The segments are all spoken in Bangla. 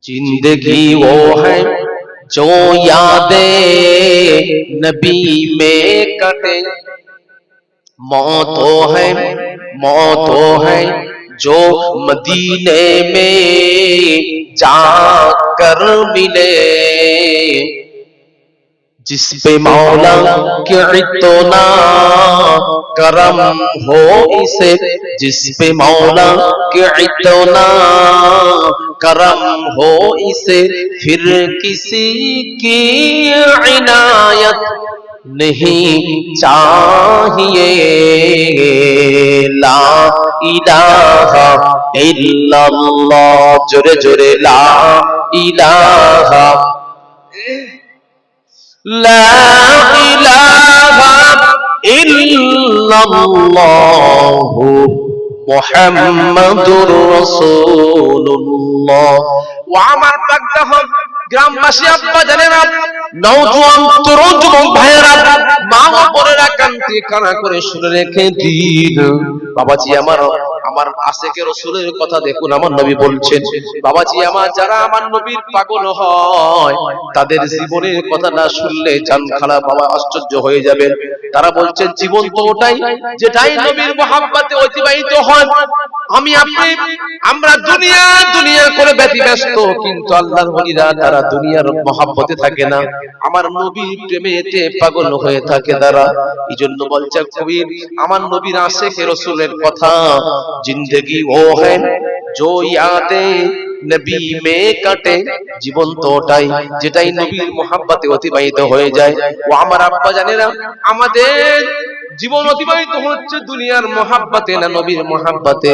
जिंदगी वो है जो यादें नबी में कटे, मौत है जो मदीने में जाकर मिले, जिस पे मौला के इतना करम हो इसे, जिस पे मौला के इतना करम हो इसे, फिर किसी की इनायत नहीं चाहिए। ला इलाहा इल्लल्लाह, जोरे जोरे ला इलाहा, ला इलाहा इल्लल्लाहु मुহাম্মাদুর রাসূলুল্লাহ। ও আমার প্রাজ্ঞাহম গ্রামবাসী আব্বা জানেরা, নওজোয়ান তরুণ যুবক ভাইয়েরা, মা ও বোনেরা, কান্তি কানা করে শুনে রেখে দিন। বাবাজি আমার আশেকে রাসূলের কথা দেখুন, আমার নবী বলছেন, বাবাজি আমার যারা আমার নবীর পাগল হয় তাদের জীবনের কথা না শুনলে জান খারাপ, বাবা আশ্চর্য হয়ে যাবে। তারা বলছেন জীবন তো ওটাই যেটাই নবীর মহব্বতে অতিবাহিত হয়। আমি আপনি আমরা দুনিয়া দুনিয়া করে ব্যতিব্যস্ত, কিন্তু আল্লাহর ওলিরা তারা দুনিয়ার মহব্বতে থাকে না, আমার নবীর প্রেমেতে পাগল হয়ে থাকে তারা। এইজন্য বলছে কবি, আমার নবীর আশিকে রাসূলের কথা, জিন্দেগি ও হ্যায় जो यादें नबी में कटे, জীবন তো ওটাই যেটাই নবীর মহব্বতে অতিবাহিত হয়ে যায়। ও আমার আব্বা জানেরা, আমাদের জীবন অতিবাহিত হচ্ছে দুনিয়ার মহব্বতে না নবীর মহব্বতে?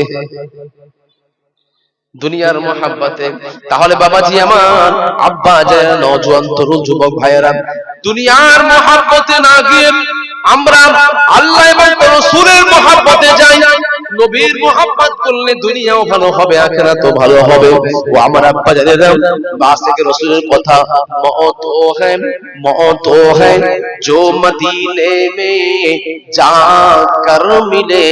দুনিয়ার মহব্বতে। তাহলে বাবাজি আমার আব্বা যারা নওজোয়ান তরুণ যুবক ভাইয়েরা, দুনিয়ার মহব্বতে না গিয়ে আমরা আল্লাহ এবং রাসূলের মহব্বতে যাই। নবীর মহব্বত করলে দুনিয়াও ভালো হবে, আখিরাতও ভালো হবে। ও আমার আব্বা জানেরা, আশিকে রাসূলের কথা, मौत है जो मदीने में जाकर मिले,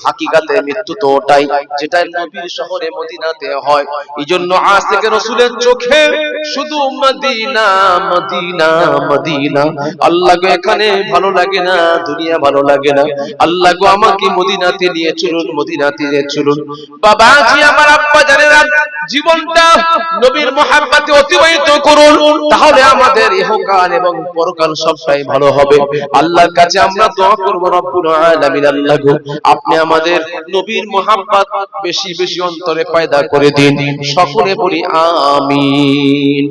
হাকিকাতে মৃত্যু তো ওটাই যেটা নবীর শহরে মদিনাতে হয়। এইজন্য আশিকে রাসূলের চোখে শুধু মদিনা মদিনা মদিনা। আল্লাহ গো এখানে ভালো লাগে না, দুনিয়া ভালো লাগে না, আল্লাহ গো আমাকে মদিনাতে নিয়ে চলুন, মদিনাতে নিয়ে চলুন। বাবাজি আমার আব্বা জানেরা, জীবনটা নবীর মহব্বতে অতিবাহিত করুন, তাহলে আমাদের ইহকাল এবং পরকাল সবটাই ভালো হবে। আল্লাহর কাছে আমরা দোয়া করব, রব্বুল আলামিন, আল্লাহ গো আপনি আমাদের নবীর মহব্বত বেশি বেশি অন্তরে পয়দা করে দিন। সকলে বলি আমিন।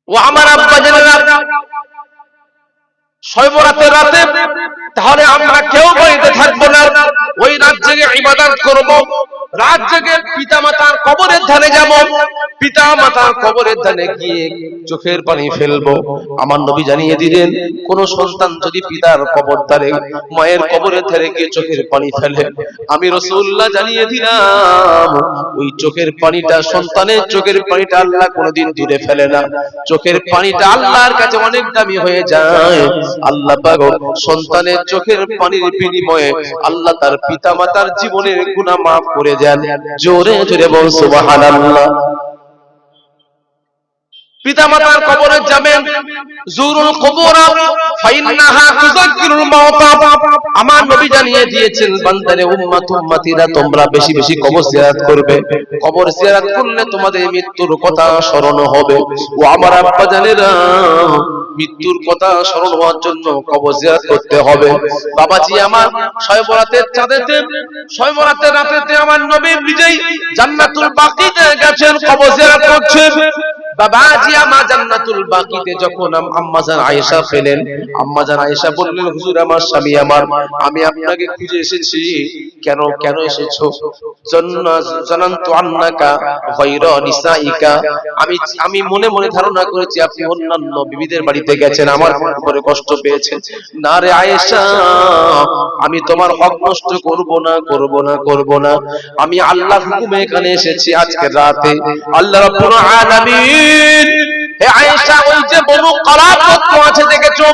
ও আমার আব্বা জানেরা, শবে বরাতের রাতে তাহলে আমরা কেউ বাড়িতে থাকবো না, ওই রাত জেগে ইবাদত করব, রাত জেগে পিতা মাতার কবরের ধারে যাব, পিতা মাতার কবরের ধারে গিয়ে চোখের পানি ফেলবো। আমার নবী জানিয়ে দিলেন, কোন সন্তান যদি পিতার কবর ধারে, মায়ের কবরের ধারে গিয়ে চোখের পানি ফেলে, আমি রাসূলুল্লাহ জানিয়ে দিলাম ওই চোখের পানিটা, সন্তানের চোখের পানিটা আল্লাহ কোনোদিন দূরে ফেলে না। চোখের পানিটা আল্লাহর কাছে অনেক দামি হয়ে যায়। আল্লাহ পাক সন্তানের চোখের পানির বিনিময়ে আল্লাহ তার পিতা মাতার জীবনের গুনাহ মাফ করে দেন। জোরে জোরে বল সুবহানাল্লাহ। পিতা মাতার কবরে যাবেন, জুরুল কুবুর ফাইন্নাহা তুযাক্কিরুল মাউত। আমার নবী জানিয়ে দিয়েছেন, বান্দারে উম্মতিরা তোমরা বেশি বেশি কবর জিয়ারত করবে, কবর জিয়ারত করলে তোমাদের মৃত্যুর কথা স্মরণ হবে। ও আমার আব্বা জানেরা, মৃত্যুর কথা স্মরণ হওয়ার জন্য কবর জিয়ারত করতে হবে। বাবাজি আমার শবে বরাতের চাঁদেতে, শবে বরাতের রাতেতে আমার নবী নিজেই জান্নাতুল বাকিতে গেছেন, কবর জিয়ারত করছেন। বাবাজি আমার জান্নাতুল বাকিতে যখন আম্মাজান আয়েশা পেলেন, আম্মাজান আয়েশা বললেন, হুজুর আমার স্বামী আমার, আমি আপনাকে খুঁজে এসেছি। কেন কেন এসেছো? জানান্তু আন্নাকা গায়রা নিসাইকা, আমি মনে মনে ধারণা করেছি আপনি অন্যান্য বিবিদের বাড়িতে গেছেন, আমার উপরে কষ্ট পেয়েছেন। না রে আয়েশা, আমি তোমার হক নষ্ট করব না করব না করব না, আমি আল্লাহর হুকুমে এখানে এসেছি আজকে রাতে। আল্লাহ রাব্বুল আলামিন, হে আয়েশা, ওই যে বনু কালাব গোত্র আছে দেখেছো,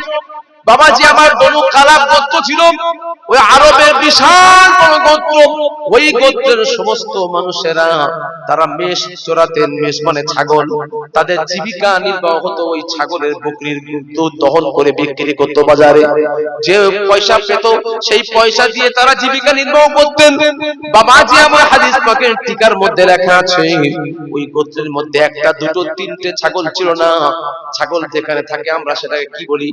বাবাজি আমার বনু কালাব গোত্র ছিল, ওই আরবের বিশাল বড় গোত্র। ওই গোত্রের সমস্ত মানুষেরা তারা মেষ চড়াতেন, মেষ মানে ছাগল। তাদের জীবিকা নির্বাহ হতো ওই ছাগলের বকরির দুধ দহন করে বিক্রি করতো বাজারে। যে পয়সা পেত সেই পয়সা দিয়ে তারা জীবিকা নির্বাহ করতেন। বাবাজি আমার হাদিস পাকের টিকার মধ্যে লেখা আছে ওই গোত্রের মধ্যে একটা দুটো তিনটে ছাগল ছিল না। ছাগল যেখানে থাকে আমরা সেটাকে কি বলি?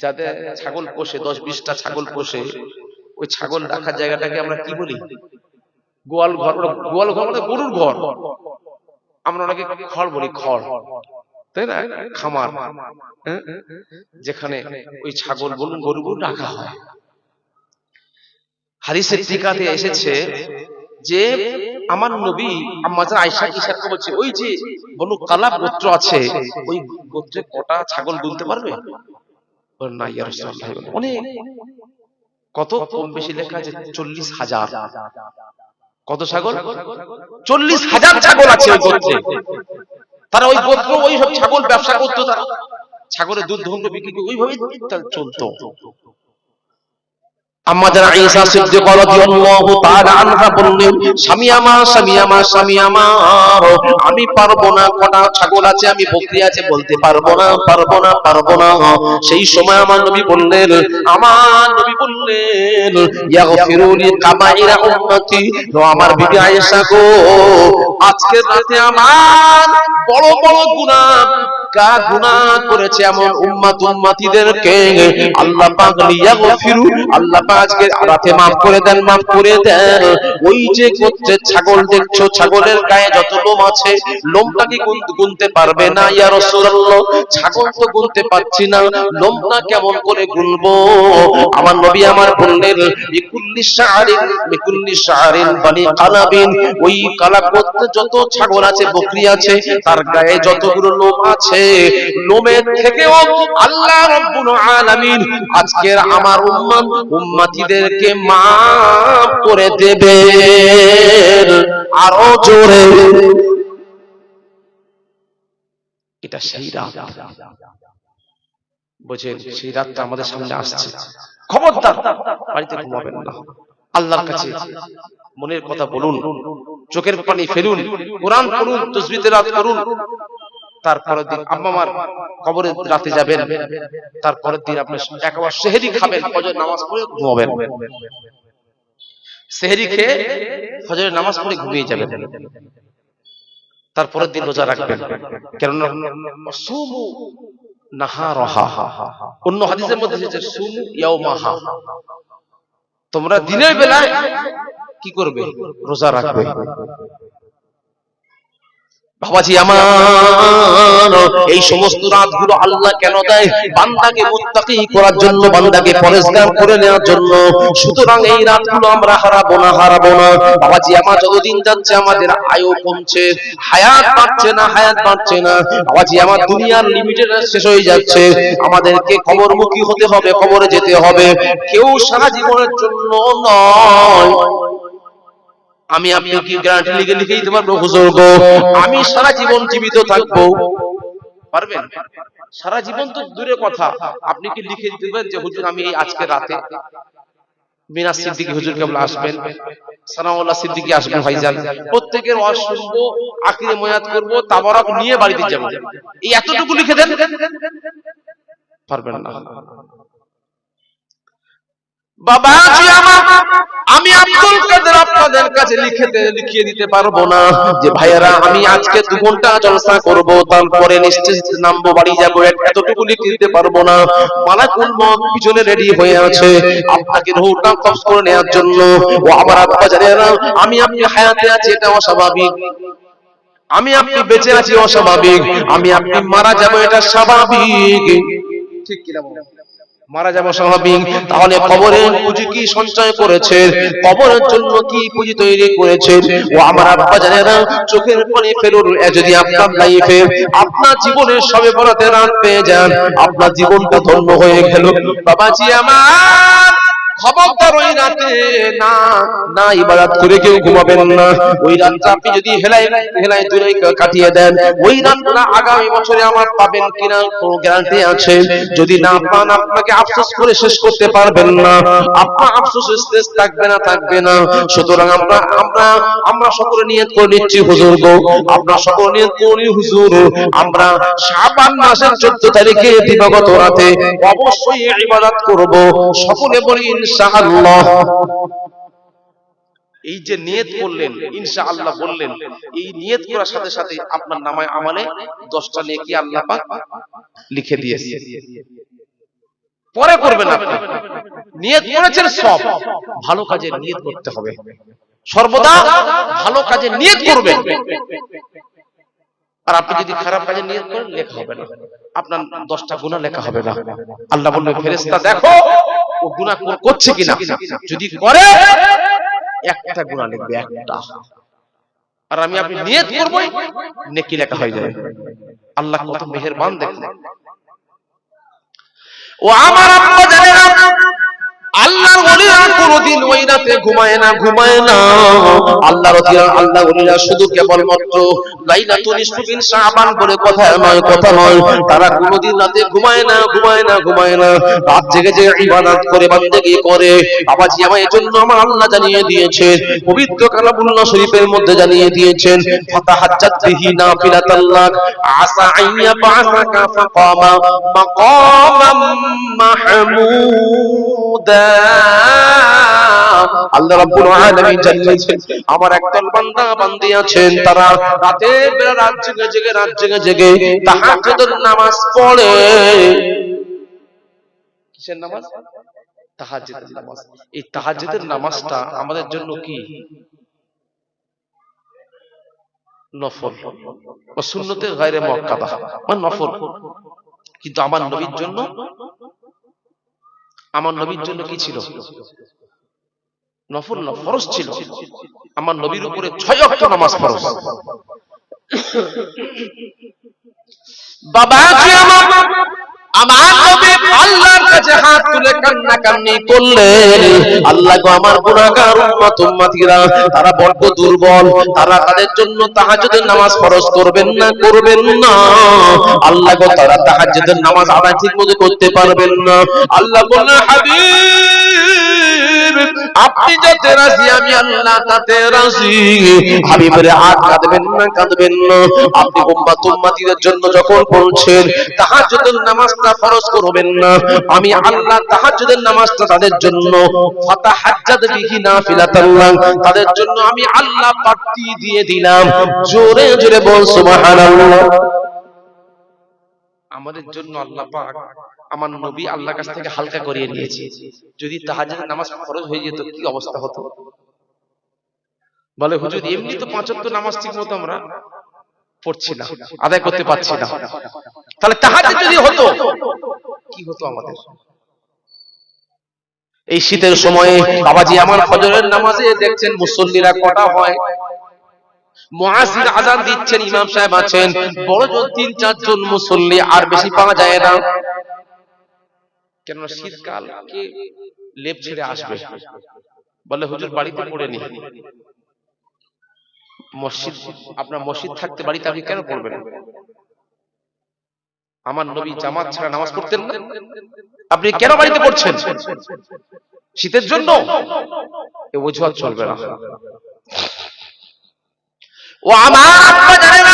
যাদের ছাগল পোষে, 10-20টা ছাগল পোষে, ওই ছাগল রাখার জায়গাটাকে আমরা কি বলি? গোয়াল ঘর। গোয়াল ঘর মানে গরুর ঘর, আমরা অনেকে খড় বলি, খড়, তাই না? খামার, যেখানে ওই ছাগল বলুন গরুগুলো রাখা হয়। হাদিসের টিকাতে এসেছে যে আমার নবী আম্মা জান আয়েশা ইশারা বলছে, ওই যে বনু কালাব গোত্র আছে, ওই গোত্রে কটা ছাগল গুনতে পারবে? না ইয়া রাসূলুল্লাহ, অনেক। কত? কম বেশি লেখা আছে 40,000। কত ছাগল? 40,000 ছাগল আছে ওই গোত্রে। তারা ওই গোত্র ওই সব ছাগল ব্যবসা করতো, তারা ছাগলের দুধ দহন বিক্রি করে ওইভাবেই চলতো। আম্মা জান আয়েশা সিদ্দিকা রাদিয়াল্লাহু তাআলা আনহা বললেন, স্বামী আমার, স্বামী আমার, স্বামী আমার, আমি পারবো না, কটা ছাগল আছে, আমি বকরি আছে বলতে পারবো না, পারবো না, পারবো না। সেই সময় আমার নবী বললেন, ইয়াগফিরুলি কাবাইরা উম্মতি, আমার বিবি আয়েশা গো, আজকে রাতে আমার বড় বড় গুনাহ করেছে এমন উম্মতিদেরকে আল্লাহ পাক লিয়াগফিরু, আল্লাহ পাক আজকে রাতে maaf করে দেন, maaf করে দেন। ওই যে গোত্রের ছাগল দেখছো, ছাগলের গায়ে যত লোম আছে, লোমটা কি গুনতে পারবে না ইয়া রাসূলুল্লাহ? ছাগল তো গুনতে পারছি না, লোমটা কেমন করে গুনবো? আমার নবী আমার বললেন, বিকুল্লি শাআরিন বানি কালাবিন, ওই কালাব গোত্রে যত ছাগল আছে, বকরি আছে, তার গায়ে যতগুলো লোম আছে, লোমের থেকেও আল্লাহ রাব্বুল আলামিন আজকের আমার উম্মতিদেরকে maaf করে দেবে। আরো জোরে, এটা সেই রাত, বুঝেন? সেই রাতটা আমাদের সামনে আসছে। খবরদার বাড়িতে ঘুমাবেন না, আল্লাহর কাছে মনের কথা বলুন, চোখের পানি ফেলুন, কোরআন পড়ুন, তাসবিহ তেলাওয়াত করুন। তারপরের দিন আম্মামার কবরে রাতে যাবেন, তারপরের দিন আপনি একবার সেহরি খাবেন, ফজর নামাজ পড়ে ঘুমাবেন। সেহরি খেয়ে ফজরের নামাজ পড়ে ঘুমিয়ে যাবেন। তারপরের দিন রোজা রাখবেন, কেননা সুমু নাহারাহা, অন্য হাদিসের মধ্যে এসেছে সুমু ইয়াওমাহা, তোমরা দিনের বেলায় কি করবে? রোজা রাখবে। বাবাজি আমার, এই সমস্ত রাতগুলো আল্লাহ কেন দেয়? বান্দাকে মুত্তাকি করার জন্য, বান্দাকে পরেজগার করে নেওয়ার জন্য। সুতরাং এই রাতগুলো আমরা হারাবো না, হারাবো না। বাবাজি আমার, যতদিন যাচ্ছে আমাদের আয়ু কমছে, হায়াত বাড়ছে না, হায়াত বাড়ছে না। বাবাজি আমার, দুনিয়ার লিমিটেড শেষ হয়ে যাচ্ছে। আমাদেরকে কবরমুখী হতে হবে, কবরে যেতে হবে। কেউ সারা জীবনের জন্য নয়। আমি আপনি কি গ্যারান্টি লিখে দিতে পারবো হুজুর গো আমি সারা জীবন জীবিত থাকবো? পারবেন? সারা জীবন তো দূরের কথা, আপনি কি লিখে দিতে পারবেন যে হুজুর আমি এই আজকে রাতে মিনাস সিদ্দিকী হুজুর কেবল আসবেন, সানাউল্লাহ সিদ্দিকী আসবেন, ভাইজান প্রত্যেকের ওয়াজ শুনবো, আখিরে মুয়াত করব, তাবারক নিয়ে বাড়িতে যাব, এই এতটুকু লিখে দেন? পারবেন না। বাবাজি আমার, আমি আব্দুল কাদের আপনাদের কাছে লিখিয়ে দিতে পারবো না যে ভাইয়েরা আমি আজকে 2 ঘন্টা জলসা করব, তারপরে নিশ্চিত নামবো, বাড়ি যাবো, এতটুকু লিখে দিতে পারবো না। মালাকুল মউত পিছনে রেডি হয়ে আছে আপনাকে রূহটা কবজ করে নেওয়ার জন্য। ও আমার আব্বা জানেরা, আমি আপনি হায়াতে আছি এটা অস্বাভাবিক, আমি আপনি বেঁচে আছি অস্বাভাবিক, আমি আপনি মারা যাবো এটা স্বাভাবিক, ঠিক কি না? মারা যাবো স্বাভাবিক। তাহলে কবরের পুঁজি কি সঞ্চয় করেছে? কবরের জন্য কি পুঁজি তৈরি করেছে? ও আমার আব্বা জানেরা, চোখের পানি ফেলুন। যদি আপনার লাইফে আপনার জীবনের সবে বরাতে রাত পেয়ে যান, আপনার জীবনটা ধন্য হয়ে গেল। বাবাজি আমার, খবরদার ওই রাতে না না ইবাদত করে কেউ ঘুমাবেন না। ওই রাতটা আপনি যদি হেলায় দূরে কাটিয়ে দেন, ওই রাতটা আগামী বছরে আমার পাবেন কিনা কোনো গ্যারান্টি আছে? যদি না পান আপনাকে আফসোস করে শেষ করতে পারবেন না, আপনার আফসোসের শেষ থাকবে না। সুতরাং আমরা সকলে নিয়ত করে নিচ্ছি হুজুর গো, আমরা সকলে নিয়ত করি হুজুর, আমরা শাবান মাসের 14 তারিখে দিবাগত রাতে অবশ্যই ইবাদত করব। সকলে বলি ইনশাআল্লাহ। এই যে নিয়ত করলেন, ইনশাআল্লাহ বললেন, এই নিয়ত করার সাথে সাথে আপনার নামায় আমলে 10টা নেকি আল্লাহ পাক লিখে দিয়েছে। পরে করবেন আপনি, নিয়ত করেছেন সব ভালো কাজে নিয়ত করতে হবে, সর্বদা ভালো কাজে নিয়ত করবেন। আর আপনি যদি খারাপ কাজে নিয়ত করেন লেখা হবে না, আপনার 10টা গুনাহ লেখা হবে না। আল্লাহ বলবে ফেরেশতা দেখো ও গুনাহ করছে কিনা, যদি করে একটা গুনাহ লিখবে, একটা। আর আপনি নিয়ত করবেন নেকি লেখা হয়ে যাবে। আল্লাহ কত মেহেরবান দেখুন। ও আমার আব্বা জানেন, আল্লাহর ওলিরা কোনদিন ওই রাতে ঘুমায় না। আল্লাহর ওলিরা শুধু কেবলমাত্র লাইলাতুল নিসফি মিন শাবান বলে কথা নয়, তারা কোনদিন রাতে ঘুমায় না। রাত জেগে ইবাদত করে, বান্দেগি করে। বাবাজি আমার এজন্য আমার আল্লাহ জানিয়ে দিয়েছেন, পবিত্র কালামুল্লাহ শরীফের মধ্যে জানিয়ে দিয়েছেন, ফাতাহাজ্জাত বিহি নাফিলাতাল্লাহ আসা আইয়া বাসাকা ফাকামা মাকামাম মাহমুদা। আল্লাহ রাব্বুল আলামিন জানিয়েছেন আমার একদল বান্দা বান্দি আছেন, তারা রাত জেগে তাহাজ্জুদের নামাজ পড়ে। কিসের নামাজ? তাহাজ্জুদের নামাজ। এই তাহাজ্জুদের নামাজটা আমাদের জন্য কি? নফল ও সুন্নতে গায়রে মুআক্কাদা, মানে নফল। কিন্তু আমার নবীর জন্য কি ছিল? নফল না, ফরজ ছিল। আমার নবীর উপরে 6 ওয়াক্ত নামাজ ফরজ। বাবাজি আমার নবী আল্লাহর কাছে হাত তুলে কান্নাকান্নি করলেন, আল্লাহ গো আমার গুনাহগার উম্মতিরা তারা বড় দুর্বল, তারা তাদের জন্য তাহাজ্জুদের নামাজ ফরজ করবেন না। আল্লাহ গো তারা তাহাজ্জুদের নামাজ আদায় ঠিকমতো করতে পারবেন না। আল্লাহ বললেন হাবিব আপনি যাতে রাজি আমি আল্লাহ তাতে রাজি। হাবিবের আর কাঁদবেন না। আপনি উম্মতিদের জন্য যখন বলছেন তাহাজ্জুদের নামাজটা ফরজ করবেন না, আমি আল্লাহ তাহাজ্জুদের নামাজটা তাদের জন্য ফাতাহাজ্জাত বিহি নাফিলাতাল্লাহ, তাদের জন্য আমি আল্লাহ বাড়তি দিয়ে দিলাম। জোরে জোরে বল সুবহানাল্লাহ। আমাদের জন্য আল্লাহ পাক আমার নবী আল্লাহর কাছ থেকে হালকা করিয়ে নিয়েছে। যদি তাহাজ্জুদের নামাজ ফরজ হয়ে যেত কি অবস্থা হতো? বলে হুজুর এমনি তো 5 ওয়াক্ত নামাজ ঠিকমতো আমরা পড়ছি না, আদায় করতে পারছি না, তাহলে তাহাজ্জুদ যদি হতো কি হতো আমাদের? এই শীতের সময়ে বাবাজি আমার ফজরের নামাজে দেখছেন মুসল্লিরা কটা হয়, মুয়াজ্জিন আযান দিচ্ছেন, ইমাম সাহেব আছেন, বড় জোর 3-4 জন মুসল্লি, আর বেশি পাওয়া যায় না। কেন? শীতকাল, কে লেপ ছেড়ে আসবে? বলে হুজুর বাড়িতে পড়ে নি। মসজিদ, আপনার মসজিদ থাকতে বাড়িতে আপনি কেন পড়বেন? আমার নবী জামাত ছাড়া নামাজ পড়তেন না, আপনি কেন বাড়িতে পড়ছেন? শীতের জন্য? এ অজুহাত চলবে না। ও আমার আব্বা জানেন,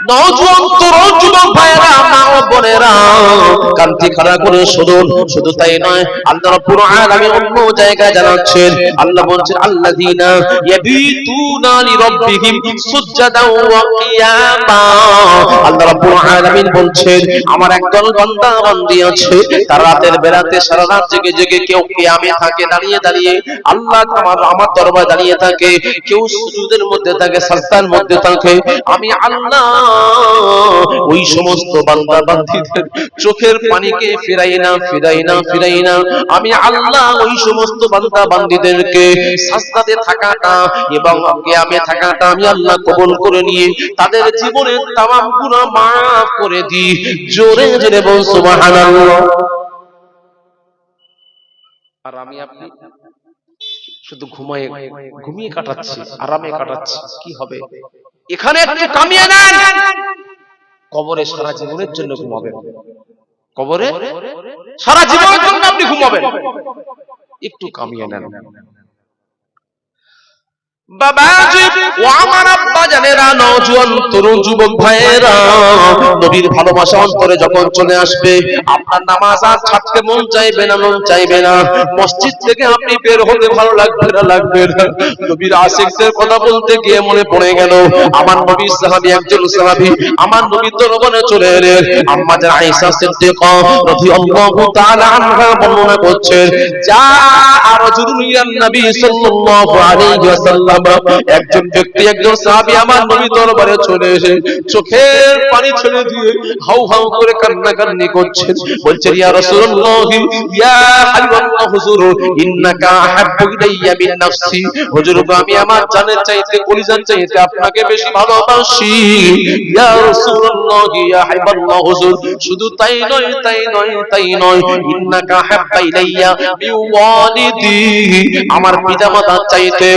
নওজোয়ান তরুণ যুবক ভাইরা, মা ও বোনেরা কান্তি খাড়া করে শুনুন। শুধু তাই নয়, আল্লাহ রাব্বুল আলামিন অন্য জায়গায় জানাচ্ছেন, আল্লাহ বলছেন আল্লাযীনা ইয়াবিতুনা লিরাব্বিহিম সুজদাও ওয়া কিয়ামা। আল্লাহ রাব্বুল আলামিন বলছেন আমার একদল বান্দা বান্দি আছে, তারা রাতের বেলাতে সারা রাত জেগে কেউ কিয়ামে থাকে দাঁড়িয়ে আল্লাহ আমার দরবারে দাঁড়িয়ে থাকে, কেউ সুজুদের মধ্যে থাকে, সাজদার মধ্যে থাকে। আমি আল্লাহ ওই সমস্ত বান্দা বান্দীদের চোখের পানিকে ফিরাই না। আমি আল্লাহ ওই সমস্ত বান্দা বান্দীদেরকে সাজদাতে থাকাটা এবং কিয়ামে থাকাটা আমি আল্লাহ কবুল করে নিয়ে তাদের জীবনের তামাম গুনাহ মাফ করে দিই। জোরে জোরে বল সুবহানাল্লাহ। আর আমি আপনি শুধু ঘুমিয়ে কাটাচ্ছি, আরামে কাটাচ্ছি। কি হবে? এখানে একটু কামিয়ে নেন, কবরে সারা জীবনের জন্য ঘুমাবেন। কবরে সারা জীবনের জন্য আপনি ঘুমাবেন, একটু কামিয়ে নেন। বাবাজি ও আমার আব্বা জানেরা, নওজোয়ান তরুণ যুবক ভাইয়েরা, নবীর ভালোবাসা অন্তরে যখন চলে আসবে, আপনার নামাজ আর ছাড়তে মন চাইবে না, মন চাইবে না। মসজিদ থেকে আপনি বের হতে ভালো লাগবে না, লাগবে না। নবীর আশিকদের কথা বলতে গিয়ে মনে পড়ে গেল আমার নবীর সাহাবী, একজন সাহাবী আমার নবীর দরবারে চলে এলেন। আম্মা জান আয়েশা সিদ্দিকা রাদিয়াল্লাহু তাআলা আনহা বর্ণনা করছেন, যা রাজুলুন ইলান নবী সাল্লাল্লাহু আলাইহি ওয়াসাল্লাম, একজন ব্যক্তি, একজন সাহাবী আমার নবীর দরবারে চলে এসে চোখের পানি ছেড়ে দিয়ে হাউ হাউ করে কান্নাকান্নি করছেন। বলছেন, ইয়া রাসূলুল্লাহ, ইয়া হাবিবাল্লাহ, হুজুর, ইন্নাকা আহাব্বু ইলাইয়া মিন নাফসি। হুজুর, আমি আমার জানের চাইতে, কলিজার চাইতে আপনাকে বেশি ভালোবাসি। ইয়া রাসূলুল্লাহ, ইয়া হাবিবাল্লাহ, হুজুর, শুধু তাই নয়, তাই নয়, তাই নয়, ইন্নাকা আহাব্বু ইলাইয়া বিওয়ালিদি, আমার পিতামাতার চাইতে,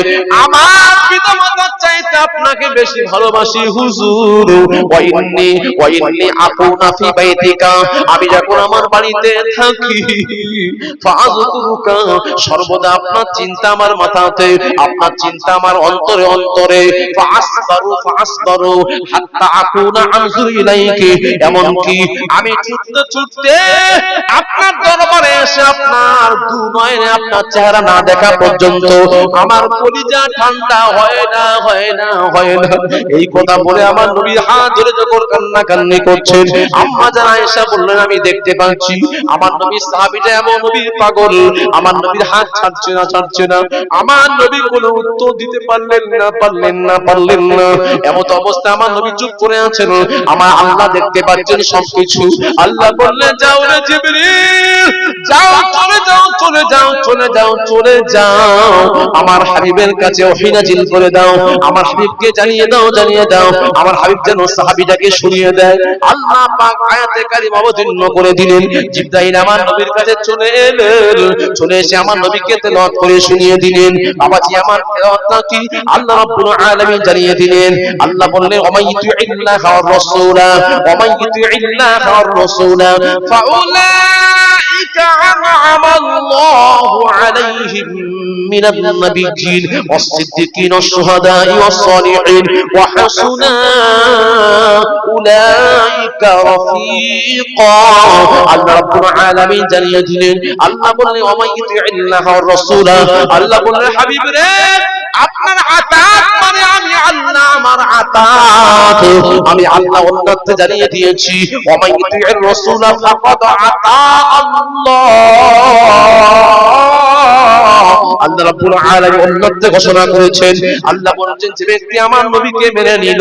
আমার পিতামাতার চাইতে আপনাকে বেশি ভালোবাসি হুজুর। ওয়া ইন্নী আকুনা ফি বাইতিকা, আমি যখন আমার বাড়িতে থাকি, ফাযকুরুকা, সর্বদা আপনার চিন্তা আমার মাথাতে, আপনার চিন্তা আমার অন্তরে অন্তরে। ফাসবারু হাত্তা আকুনা আনজুর ইলাইকি, এমন কি আমি ছুটতে ছুটতে আপনার দরবারে এসে আপনার দু নয়নে আপনার চেহারা না দেখা পর্যন্ত আমার কলিজা ঠান্ডা হয় না, হয় না, হয় না। এই কথা বলে আমার নবী হাত ধরে যখন কান্নাকান্নি করছেন, আম্মা জান আয়েশা বললেন, আমি দেখতে পাচ্ছি আমার নবীর সাহাবীটা এমন নবীর পাগল, আমার নবীর হাত ছাড়ছে না, ছাড়ছে না। আমার নবী কোনো উত্তর দিতে পারলেন না, পারলেন না, পারলেন না। এমন অবস্থা আমার নবী চুপ করে আছেন। আমার আল্লাহ দেখতে পাচ্ছেন সবকিছু। আল্লাহ বললেন, যাও রে জিবরিল, যাও, চলে যাও, চলে যাও, চলে যাও, চলে যাও, আমার হাবিবের কাছে ওহী নাযিল করে দাও, আমার হাবিবকে জানিয়ে দাও, জানিয়ে দাও, আমার হাবিব যেন সাহাবীটাকে শুনিয়ে দেয়। আল্লাহ পাক আয়াতে কারিমা অবতীর্ণ করে দিলেন। জিবরাইল আমার নবীর কাছে চলে এলেন, চলে এসে আমার নবীকে তেলাওয়াত করে শুনিয়ে দিলেন। বাবাজি, আমার তেলাওয়াতটা কি আল্লাহ রাব্বুল আলামিন জানিয়ে দিলেন। আল্লাহ বললেন, ওয়া ইউতিইল্লাহ ওয়ার রাসূলা, ওয়া ইউতিইল্লাহ ওয়ার রাসূলা ফাউলাইকা আন'আমাল্লাহু আলাইহিম মিনান নাবিয়্যিন ওয়াস-সিদ্দিকিন ওয়াশ-শুহাদা'i ওয়াস-সালিহিন ওয়া হাসুনা উলাইকা রাফীকা। আল্লাহ রাব্বুল আলামিন জানিয়ে দিলেন, আল্লাহ বললেন, ওয়া ইউতিইল্লাহ ওয়ার রাসূলা, আল্লাহ বললেন, হাবিব রে, আপনার আতাত মানে আমি আল্লাহ, আমার আতাত আমি আল্লাহ উন্নতে জানিয়ে দিয়েছি। ওয়া মান ইউতি'র রাসূলা ফাকাদ আতা আল্লাহ, আল্লাহ রাব্বুল আলামিন উন্নতে ঘোষণা করেছেন। আল্লাহ বলেছেন, যে ব্যক্তি আমার নবীকে মেনে নিল,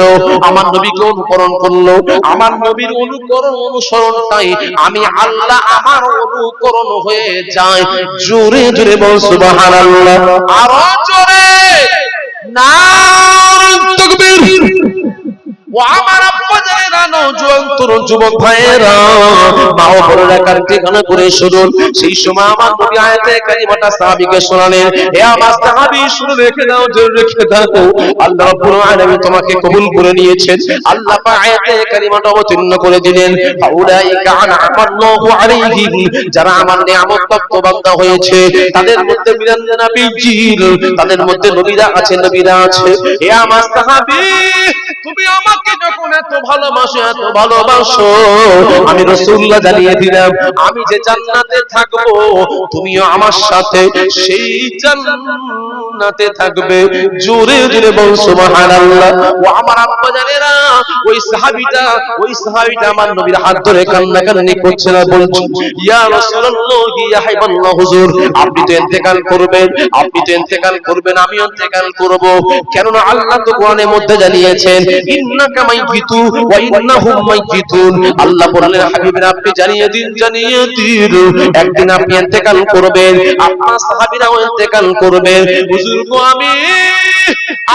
আমার নবীকে অনুকরণ করলো, আমার নবীর অনুকরণ অনুসরণটাই আমি আল্লাহ আমার অনুকরণ হয়ে যায়। জোরে জোরে বল সুবহানাল্লাহ, আরো জোরে নারায়ে তাকবীর। ও আমার আব্বা জানেরা, নওজোয়ান তরুণ যুবক ভাইয়েরা, মা ও বোনেরা, কার ঠিকানা করে শুনুন। সেই সময় আমার নবী আয়াতে কারিমাটা সাহাবীকে শোনালেন। হে আমার সাহাবী, শুনে রেখে দাও, জোরে রেখে দাও, আল্লাহ রাব্বুল আলামিন তোমাকে কবুল করে নিয়েছেন। আল্লাহ পাক আয়াতে কারিমাটা অবতীর্ণ করে দিলেন, ফাউলাইকা আন'আমাল্লাহু আলাইহিম, যারা আমার নিয়ামত প্রাপ্ত বান্দা হয়েছে, তাদের মধ্যে মিনান নাবিয়্যিন, তাদের মধ্যে নবীরা আছে, নবীরা আছে। হে আমার সাহাবী, তুমি আমাকে যখন এত ভালোবাসো, এত ভালোবাসো, আমি রাসূলুল্লাহ জানিয়ে দিলাম, আমি যে জান্নাতে থাকবো, তুমিও আমার সাথে সেই জান্নাতে থাকবে। জোরে জোরে বল সুবহানাল্লাহ। ও আমার আব্বা জানেরা, ওই সাহাবীটা আমার নবীর হাত ধরে কান্নাকান্নি করছে না, বলছে, ইয়া রাসূলুল্লাহ, ইয়া হাবিবাল্লাহ, হুজুর, আপনি তো ইন্তেকাল করবেন, আপনি তো ইন্তেকাল করবেন, আমিও ইন্তেকাল করব। কেননা আল্লাহ তো কোরআনের মধ্যে জানিয়েছেন, ইন্নাকা মাইয়িতু ওয়া ইন্নাহুম মাইয়িতুন। আল্লাহ বললেন, হাবিবের আপনি জানিয়ে দিন, জানিয়ে দিন, একদিন আপনি ইন্তেকাল করবেন, আপনার সাহাবীরাও ইন্তেকাল করবেন। হুজুর গো, আমি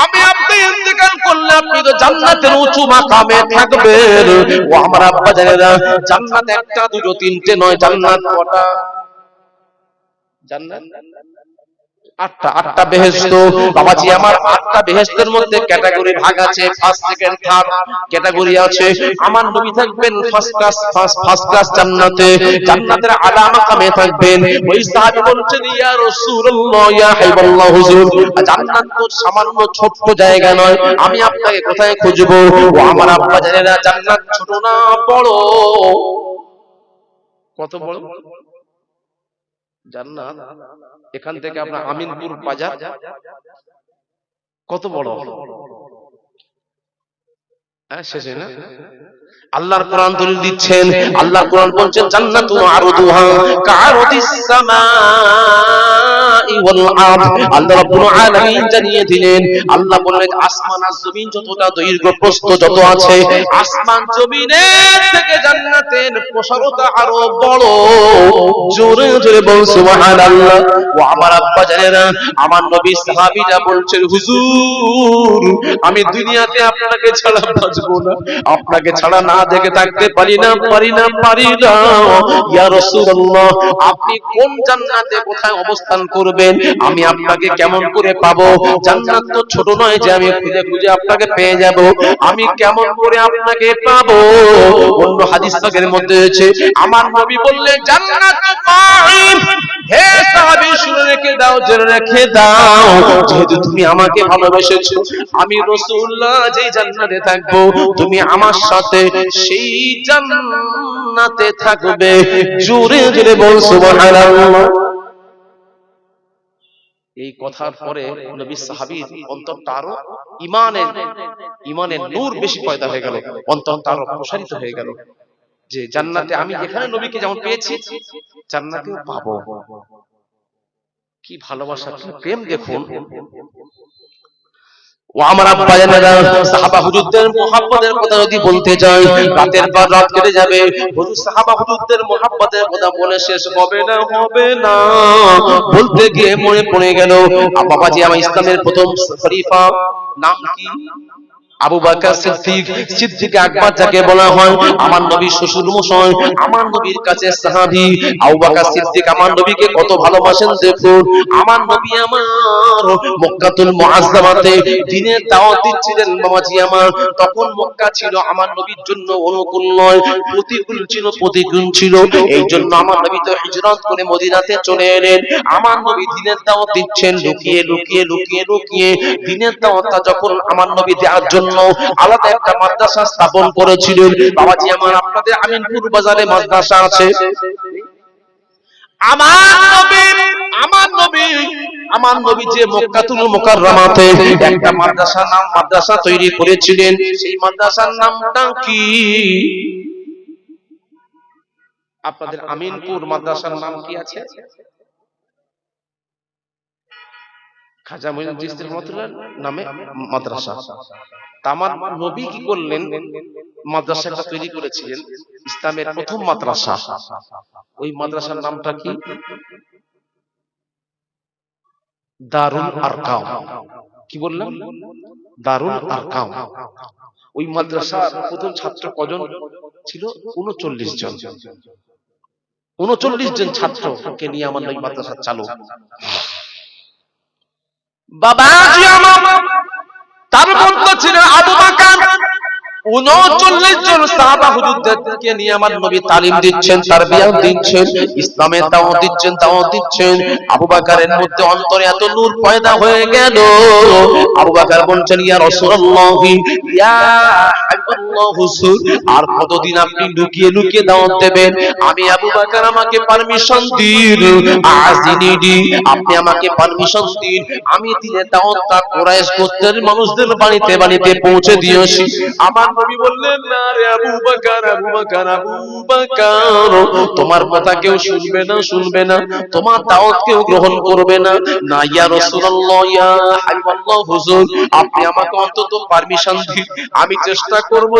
আপনি ইন্তেকাল করলে আপনি তো জান্নাতের উঁচু মাকামে থাকবেন। ও আমার আব্বা জানেরা, জান্নাত একটা, দুটো, তিনটে নয়, জান্নাত কটা? জান্নাত আটটা বেহেশত বাবাজি আমার। আটটা বেহেশতের মধ্যে ক্যাটাগরি ভাগ আছে, ফার্স্ট সেকেন্ড থার্ড ক্যাটাগরি আছে। আমার নবী থাকবেন ফার্স্ট ক্লাস জান্নাতে, জান্নাতের আলা মাকামে থাকবেন। ওই সাহাবী বলছেন ইয়া রাসূলুল্লাহ ইয়া হাবিবাল্লাহ হুজুর, জান্নাত তো সামান্য ছোট্ট জায়গা নয়, আমি আপনাকে কোথায় খুঁজবো? ও আমার আব্বা জানেনা জান্নাত ছোট না বড়? কত বড় জান্নাত! এখান থেকে আপনার আমিনপুর বাজার কত বড়, শেষে না? আল্লাহর কোরআন দলিল দিচ্ছেন, আল্লাহর কোরআন বলছেন জান্নাতুন আরদুহা কাআরদিস সামাই ওয়াল আরদ। আল্লাহ রাব্বুল আলামিন জানিয়ে দিলেন, আল্লাহ বললেন আসমান আর জমিন যতটা দৈর্ঘ্য প্রস্থ যত আছে, আসমান জমিনের থেকে জান্নাতের প্রসারতা আরো বড়। জোরে জোরে বল সুবহানাল্লাহ। ও আমার আব্বা জানেনা, আমার নবী সাহাবীরা বলছেন হুজুর আমি দুনিয়াতে আপনাকে ছাড়া বাঁচবো না, আপনাকে ছাড়া না দেখে থাকতে পারি না। ইয়া রাসূলুল্লাহ আপনি কোন জান্নাতে কোথায় অবস্থান করবেন, আমি আপনাকে কেমন করে পাবো? জান্নাত তো ছোট নয় যে আমি খুঁজে খুঁজে আপনাকে পেয়ে যাব, আমি কেমন করে আপনাকে পাবো? অন্য হাদিস পাকের মধ্যে আছে আমার নবী বললেন জান্নাত কায়েম। হে সাহাবী শুনে রেখে দাও, জেনে রেখে দাও, যেহেতু তুমি আমাকে ভালোবেসেছো, আমি রাসূলুল্লাহ যেই জান্নাতে থাকবো তুমি আমার সাথে সেই জান্নাতে থাকবে। জোরে জোরে বল সুবহানাল্লাহ। এই কথার পরে নবী সাহাবীর অন্তরটা আরো ঈমানের নূর বেশি পয়দা হয়ে গেল, অন্তরটা আরো প্রসারিত হয়ে গেল যে জান্নাতে আমি যেখানে নবীকে যেমন পেয়েছি জান্নাতেও পাবো। কি ভালোবাসা, কি প্রেম দেখুন। ও আমার আব্বা জানেরা, সাহাবা হুজুরদের মুহাব্বতের কথা যদি বলতে যাই রাতের পর রাত কেটে যাবে। হুজুর সাহাবা হুজুরদের মুহাব্বতের কথা বলে শেষ হবে না। বলতে গিয়ে মনে পড়ে গেল বাবাজি আমার ইসলামের প্রথম খলিফা নাম কি? আবু বকর সিদ্দিক আকবর যাকে বলা হয়। আমার নবীর শ্বশুর মশাই, আমার নবীর কাছে সাহাবী আবু বকর সিদ্দিক আমার নবীকে কত ভালোবাসেন দেখুন। আমার নবী আমার মক্কাতুল মুআজ্জামাতে দ্বীনের দাওয়াত দিচ্ছিলেন বাবাজি আমার। তখন মক্কা ছিল আমার নবীর জন্য অনুকূল নয়, প্রতিকূল ছিল। এই জন্য আমার নবী তো হিজরত করে মদিনাতে চলে এলেন। আমার নবী দ্বীনের দাওয়াত দিচ্ছেন লুকিয়ে দ্বীনের দাওয়াতটা যখন আমার নবী দেওয়ার জন্য আলাদা একটা মাদ্রাসা স্থাপন করেছিলেন। বাবাজি আমার আপনাদের আমিনপুর বাজারে মাদ্রাসা আছে। আমার নবী যে মক্কাতুল মুকাররমাতে একটা মাদ্রাসা তৈরি করেছিলেন, সেই মাদ্রাসার নামটা কি? আপনাদের আমিনপুর মাদ্রাসার নাম কি আছে? খাজা মুঈনুদ্দিন চিশতি রহমাতুল্লাহ নামে মাদ্রাসা। আমার নবী কি করলেন? মাদ্রাসাটা তৈরি করেছিলেন, ইসলামের প্রথম মাদ্রাসা। ওই মাদ্রাসার নামটা কি? দারুল আরকাম। কি বললাম? দারুল আরকাম। ওই মাদ্রাসার প্রথম ছাত্র কজন ছিল? 39 জন। 39 জন ছাত্রকে নিয়ে আমার নবী মাদ্রাসা চালু। বাবাজি আমার তার মধ্যে ছিল আবু বকর। 39 জন সাহাবা হুজুরদেরকে নিয়ে আমার নবী তালিম দিচ্ছেন, তারবিয়া দিচ্ছেন, ইসলামের দাওয়াত দিচ্ছেন। আবু বকরের মধ্যে অন্তরে এত নূর পয়দা হয়ে গেল। আবু বকর বলছেন ইয়া রাসূলুল্লাহ ইয়া হাবিবাল্লাহ হুজুর, আর কতদিন আপনি লুকিয়ে দাওয়াত দেবেন? আমি আবু বকর আমাকে পারমিশন দিন, আজিনি আপনি আমাকে পারমিশন দিন, আমি দ্বীনের দাওয়াতটা কুরাইশ গোত্রের মানুষদের বাড়িতে পৌঁছে দিয়েছি। আমার নবী বললেন না রে আবু বকর, তোমার কথা কেউ শুনবে না, তোমার দাওয়াত কেউ গ্রহণ করবে না। না ইয়া রাসূলুল্লাহ ইয়া হাবিবাল্লাহ হুজুর, আপনি আমাকে অন্তত পারমিশন দিন, আমি চেষ্টা করব।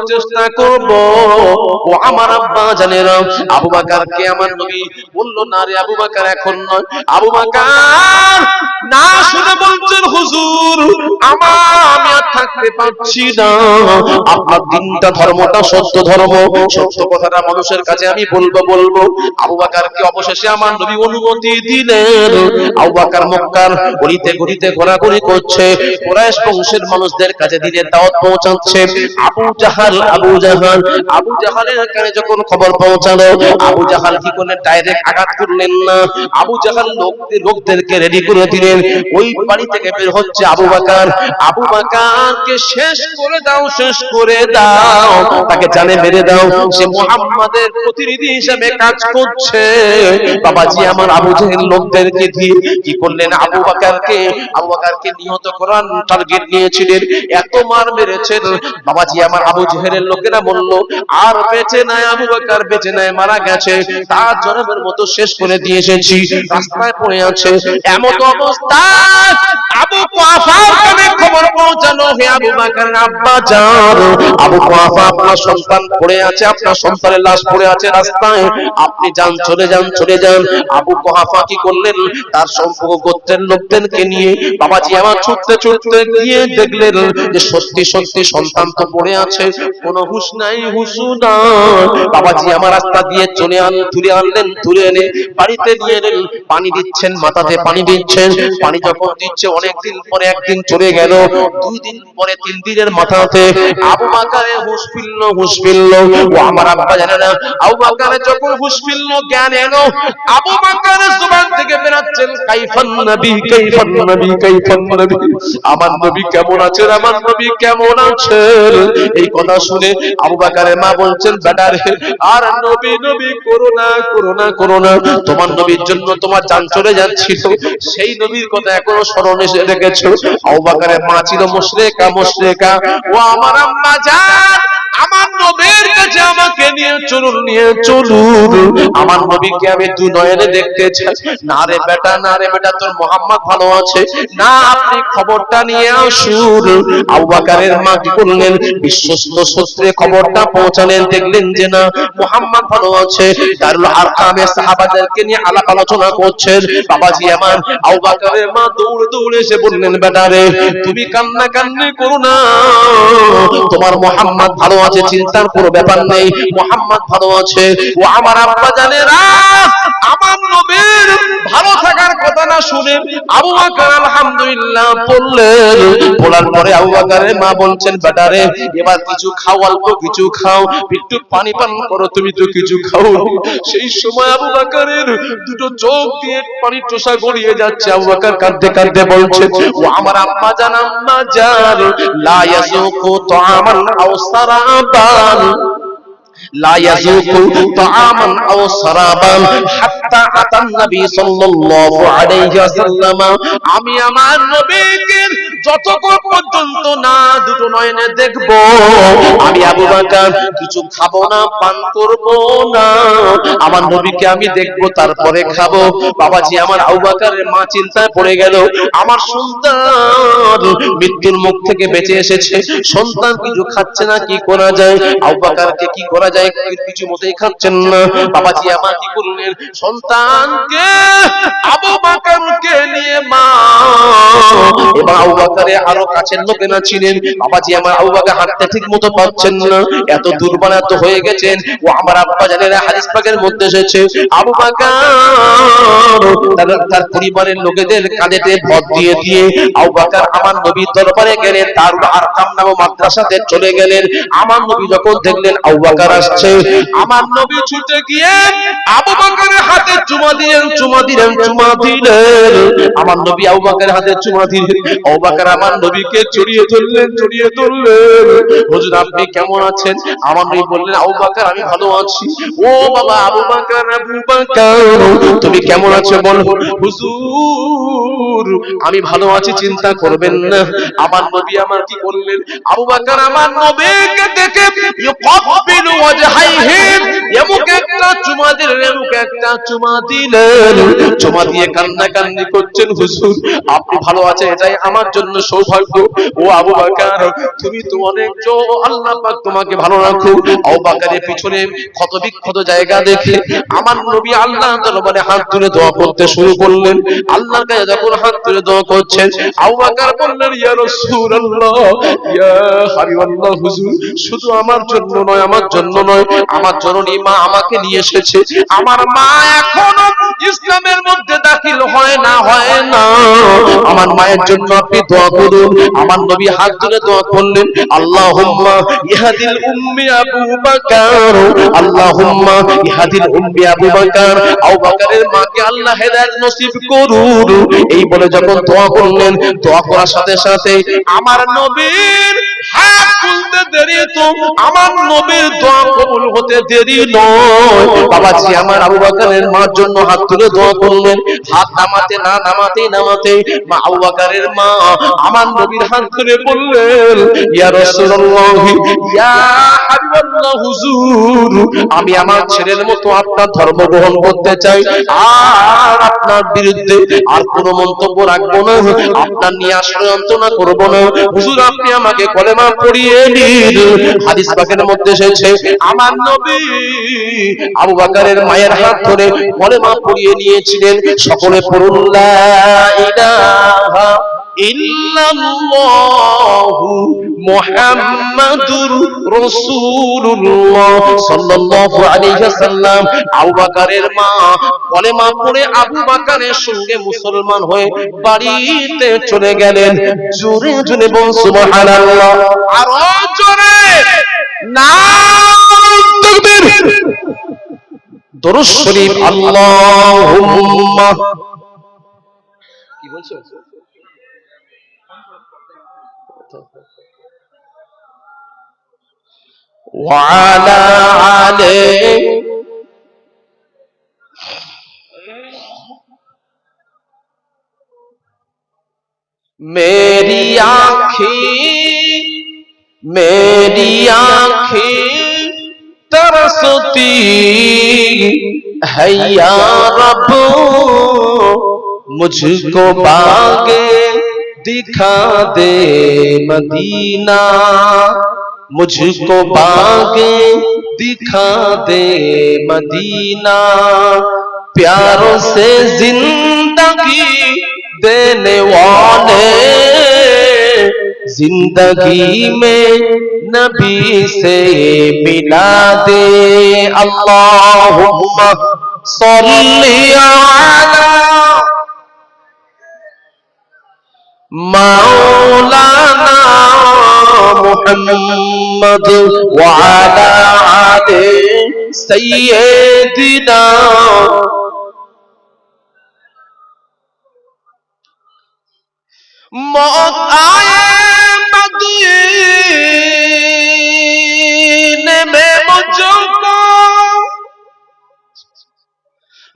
ও আমার আব্বা জানেরা, আবু বকরকে আমার নবী বলল না রে আবু বকর, এখন নয়। আবু বকর না শুনে বলছেন হুজুর আমি আর থাকতে পারছি না, আপনার দিনটা ধর্মটা সত্য ধর্ম, সত্য কথাটা মানুষের কাছে আমি বলবো। আবু বকরকে অবশেষে আমার নবী অনুমতি দিলেন। আবু বকর মক্কার গলিতে গলিতে ঘোরাঘুরি করছে, কুরাইশ বংশের মানুষদের কাছে দিনের দাওয়াত পৌঁছাচ্ছে। আবু জাহালের কানে যখন খবর পৌঁছালো, আবু জাহাল কি করলেন? ডাইরেক্ট আঘাত করলেন না। আবু জাহাল লোকদেরকে রেডি করে দিলেন। ওই বাড়ি থেকে বের হচ্ছে আবু বকরকে শেষ করে দাও, তাকে জানে মেরে দাও, সে মুহাম্মাদের প্রতিনিধি হিসেবে কাজ করছে। বাবাজি আমার আবু জাহেল লোকদেরকে দিয়ে কি করলেন? আবু বকরকে নিহত করার টার্গেট নিয়েছিলেন। এত মার মেরেছেন বাবাজি আমার, আবু জাহেলের লোকেরা বলল আর বেঁচে নাই, আবু বকর বেঁচে নাই, মারা গেছে, তার জনমের মতো শেষ করে দিয়ে এসেছি, রাস্তায় পড়ে আছে। এমন অবস্থা আবু কুহাফার কানে খবর পৌঁছানো, হে আবু বকরের আব্বা জান, আবু কুহাফা আপনার সন্তান পড়ে আছে, আপনার সন্তানের লাশ পড়ে আছে রাস্তায়, আপনি যান, চলে যান। আবু কুহাফা কি করলেন? তার সম্পর্ক গোত্রের লোকদেরকে নিয়ে বাবাজি আমার ছুটতে গিয়ে দেখলেন যে সত্যি সন্তান তো পড়ে আছে, কোনো হুঁশ নাই। বাবাজি আমার রাস্তা দিয়ে তুলে এনে বাড়িতে নিয়ে এলেন, পানি দিচ্ছেন, মাথাতে পানি দিচ্ছেন। পানি যখন দিচ্ছে, অনেকদিন পরে একদিন চলে গেল, 2 দিন পরে 3 দিনের মাথাতে আবু বকরের হুঁশ ফিরল। ও আমার আব্বা জানে না, আবু বকরের যখন হুঁশ ফিরল, জ্ঞান এলো, আবু বকরের জবান থেকে বেরাচ্ছেন কাইফান নবী, আমার নবী কেমন আছেন, আমার নবী কেমন আছেন। এই কথা শুনে আবু বকরের মা বলছেন, বেটা রে, আর নবী করো না, তোমার নবীর জন্য তোমার জান চলে যাচ্ছিল, সেই নবীর কথা এখনো স্মরণে রেখেছো। আবু বকরের মা ছিল মুশরিকা। ও আমার আম্মা জান, আমার নবীর কাছে আমাকে নিয়ে চলুন, আমার নবীকে আমি 2 নয়নে দেখতে চাই। না রে বেটা, তোর মুহাম্মদ ভালো আছে, না, আপনি খবরটা নিয়ে আসুন। আবু বকরের মা কি করলেন? বিশ্বস্ত সূত্রে খবরটা পৌঁছালেন, দেখলেন যে না, মুহাম্মদ ভালো আছে। দারুল আরকামে সাহাবাদেরকে নিয়ে আলাপ আলোচনা করছেন। বাবাজি আমার আবু বকরের মা দৌড়ে এসে বললেন, বেটা রে, তুমি কান্নাকান্নি করো না, তোমার মুহাম্মদ ভালো আছে, চিন্তার কোনো ব্যাপার নেই, মুহাম্মদ ভালো আছে। ও আমার আব্বা জানেরা, আমার নবীর ভালো থাকার কথা না শুনে আবু বকর আলহামদুলিল্লাহ বললেন। বলার পরে আবু বকরের মা বলছেন, বেটা রে, এবার কিছু খাও, অল্প কিছু খাও, একটু পানি পান করো, তুমি তো কিছু খাও। সেই সময় আবু বকরের 2 চোখ দিয়ে পানি টোসা গড়িয়ে যাচ্ছে। আবু বকর কাঁদতে বলছে, ও আমার আম্মা জান, লা ইয়াযুকু তাআমান আও সারাবান, لا يذوق طعاما أو شرابا حتى أتى النبي صلى الله عليه وسلم। আমি আমার নবীকে যতক্ষণ পর্যন্ত না 2 নয়নে দেখব, আমি আবু বকর কিছু খাবো না, পান করব না। আমার নবীকে আমি দেখব, তারপরে খাবো। বাবাজি আমার আবু বকরের মা চিন্তায় পড়ে গেল, আমার সন্তান মৃত্যুর মুখ থেকে বেঁচে এসেছে, সন্তান কিছু খাচ্ছে না, কি করা যায়? আবু বকরকে কি করা যায়, কিছু মতেই খাচ্ছেন না। বাবাজি আমার কি করলেন? সন্তানকে আবু বকরকে নিয়ে মা এবং আবু বকরের আরো কাছের লোকেরা ছিলেন। বাবাজি আমার আবু বকর হাঁটতে ঠিক মতো পাচ্ছেন না, এত দুর্বল এত হয়ে গেছেন। ও আমার আব্বা জানেরা, হাদিস পাকের মধ্যে এসেছে, আবু বকর তার পরিবারের লোকেদের কাঁধেতে ভর দিয়ে আবু বকর আমার নবীর দরবারে গেলেন, দারুল আরকাম নামক মাদ্রাসাতে চলে গেলেন। আমার নবী যখন দেখলেন আবু বকর আসছে, আমার নবী ছুটে গিয়ে আবু বকরের হাতে চুমা দিলেন। আমার নবী আবু বকরের হাতে চুমা দিলেন। আবু বকর আমার নবীকে জড়িয়ে ধরলেন। হুজুর আপনি কেমন আছেন? আমার নবী বললেন, আবু বকর আমি ভালো আছি। ও বাবা আবু বকর তুমি কেমন আছো বল। হুজুর আমি ভালো আছি, চিন্তা করবেন না। আমার নবী আমার কি করলেন? আবু বকর আমার নবীকে দেখে ইউকাব্বিলু ওয়াজহাইহি এমুক একটা চুমা দিলেন, এমুক একটা চুমা দিলেন। চুমা দিয়ে কান্নাকান্নি করছেন, হুজুর আপনি ভালো আছেন এটাই আমার জন্য সৌভাগ্য। ও আবু বকর তুমি তো অনেক আল্লাহ পাক তোমাকে ভালো রাখুক। আবু বকরের পিছনে ক্ষত বিক্ষত জায়গা দেখে আমার নবী আল্লাহর দরবারে হাত তুলে দোয়া করতে শুরু করলেন। আল্লাহর কাছে যখন হাত তুলে দোয়া করছেন, আবু বকর বললেন, ইয়া রাসূলুল্লাহ, ইয়া হাবিবাল্লাহ, হুজুর শুধু আমার জন্য নয়, আমার জন্য নয়, আমার জননী মা আমাকে নিয়ে এসেছে। আমার মা এখনো ইসলামের মধ্যে দাখিল হয় না। আমার মায়ের জন্য আপনি দোয়া করুন। আমার নবী হাত তুলে দোয়া করলেন, আল্লাহুম্মা ইহাদিল উম্মি আবু বকর, আল্লাহুম্মা ইহাদিল উম্মি আবু বকর। আবু বকরের মাকে আল্লাহ হেদায়েত নসিব করুন। এই বলে যখন দোয়া করলেন, দোয়া করার সাথে সাথে আমার নবীর হাত তুলতে দেরি তো আমার নবীর দোয়া কবুল হতে দেরি নয়। বাবাজি আমার আবু বকরের মার জন্য হাত তুলে দোয়া করলেন। হাত নামাতে মা আবু বকরের মা আমার নবীর হাত ধরে বললেন, ইয়া রাসূলুল্লাহ, ইয়া হাবিবাল্লাহ, হুজুর আমি আমার ছেলের মতো আপনার ধর্ম গ্রহণ করতে চাই, আর আপনার বিরুদ্ধে আর কোনো মন্তব্য রাখবো না, আপনার নিয়ে ষড়যন্ত্র করব না। হুজুর আপনি আমাকে কলেমা পড়িয়ে নিন। হাদিস পাকের মধ্যে এসেছে আমার নবী আবু বকরের মায়ের হাত ধরে কলেমা পড়িয়ে নিয়েছিলেন। সকলে পড়ুন, লা ইলাহা ইল্লাল্লাহু মুহাম্মাদুর রাসূলুল্লাহ সাল্লাল্লাহু আলাইহি ওয়াসাল্লাম। আবু বকরের মা কলেমা পড়ে আবু বকরের সঙ্গে মুসলমান হয়ে বাড়িতে চলে গেলেন। জোরে জোরে বল সুবহানাল্লাহ, আরো জোরে নাম তাকবীর, দরুদ শরীফ, আল্লাহুম্মা কি বলছো ওয়ালা আলে मेरी आँखें तरसती है या रब, मुझको बागे दिखा दे मदीना, मुझको बागे दिखा दे मदीना, प्यारों से जिंदगी देने वाले, जिंदगी में नबी से मिला दे। अल्लाहुम्मा सल्ली अला मौलाना मुहम्मद व अला आले सय्यिदिना। मौत आए मदीने में मुझको,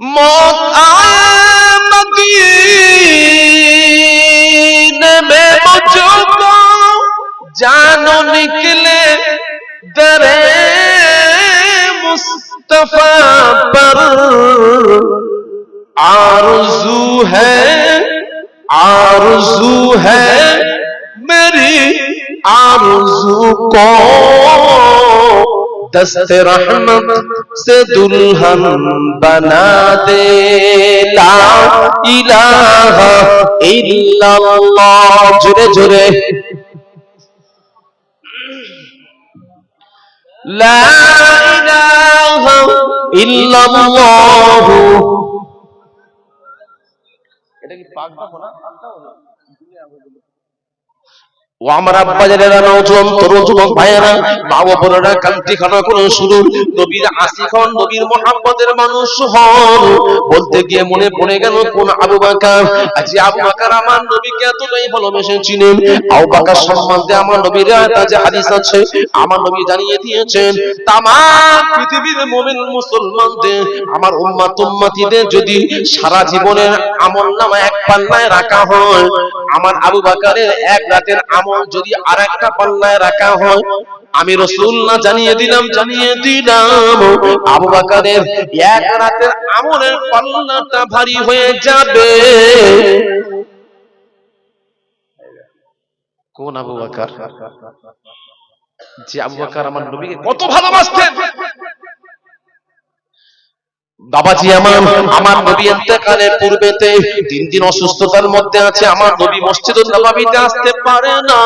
मौत आए मदीने में मुझको, जानो निकले दरे मुस्तफा पर, आरज़ू है मेरी आरज़ू को, दस्ते रहमत से दुल्हन बना दे। ला इलाहा इल्लल्लाह, जुरे जुरे ला इलाहा इल्लल्लाह। এটা কি পাক দাও না? ও আমার আব্বা যারা নওজোয়ান তরুণ যুবক ভাইয়েরা, মা ও বোনেরা, কান্তি খানা করে শুনুন। নবীর আশিক হন, নবীর মুহাব্বতের মানুষ হন। বলতে গিয়ে মনে পড়ে গেল কোন আবু বকর। আজ আবু বকর আমার নবীকে এতটাই ভালোবেসেছিলেন। আবু বকর সম্বন্ধে আমার নবীর কাছে হাদিস আছে। আমার নবী জানিয়ে দিয়েছেন, তামাম পৃথিবীর মুমিন মুসলমানদের, আমার উম্মতিদের যদি সারা জীবনের আমলনামা এক পাল্লায় রাখা হয়, আমার আবু বকরের এক রাতের আমল যদি আরেকটা পাল্লায় রাখা হয়, আমি রাসূল না জানিয়ে দিলাম আবু বকরের এক রাতের আমলের পাল্লাটা ভারী হয়ে যাবে। কোন আবু বকর? যে আবু বকর আমার নবীকে কত ভালোবাসতেন। বাবাজি আমার নবী ইন্তেকালের পূর্বেতে 3 দিন অসুস্থতার মধ্যে আছে। আমার নবী মসজিদুন নববীতে আসতে পারে না।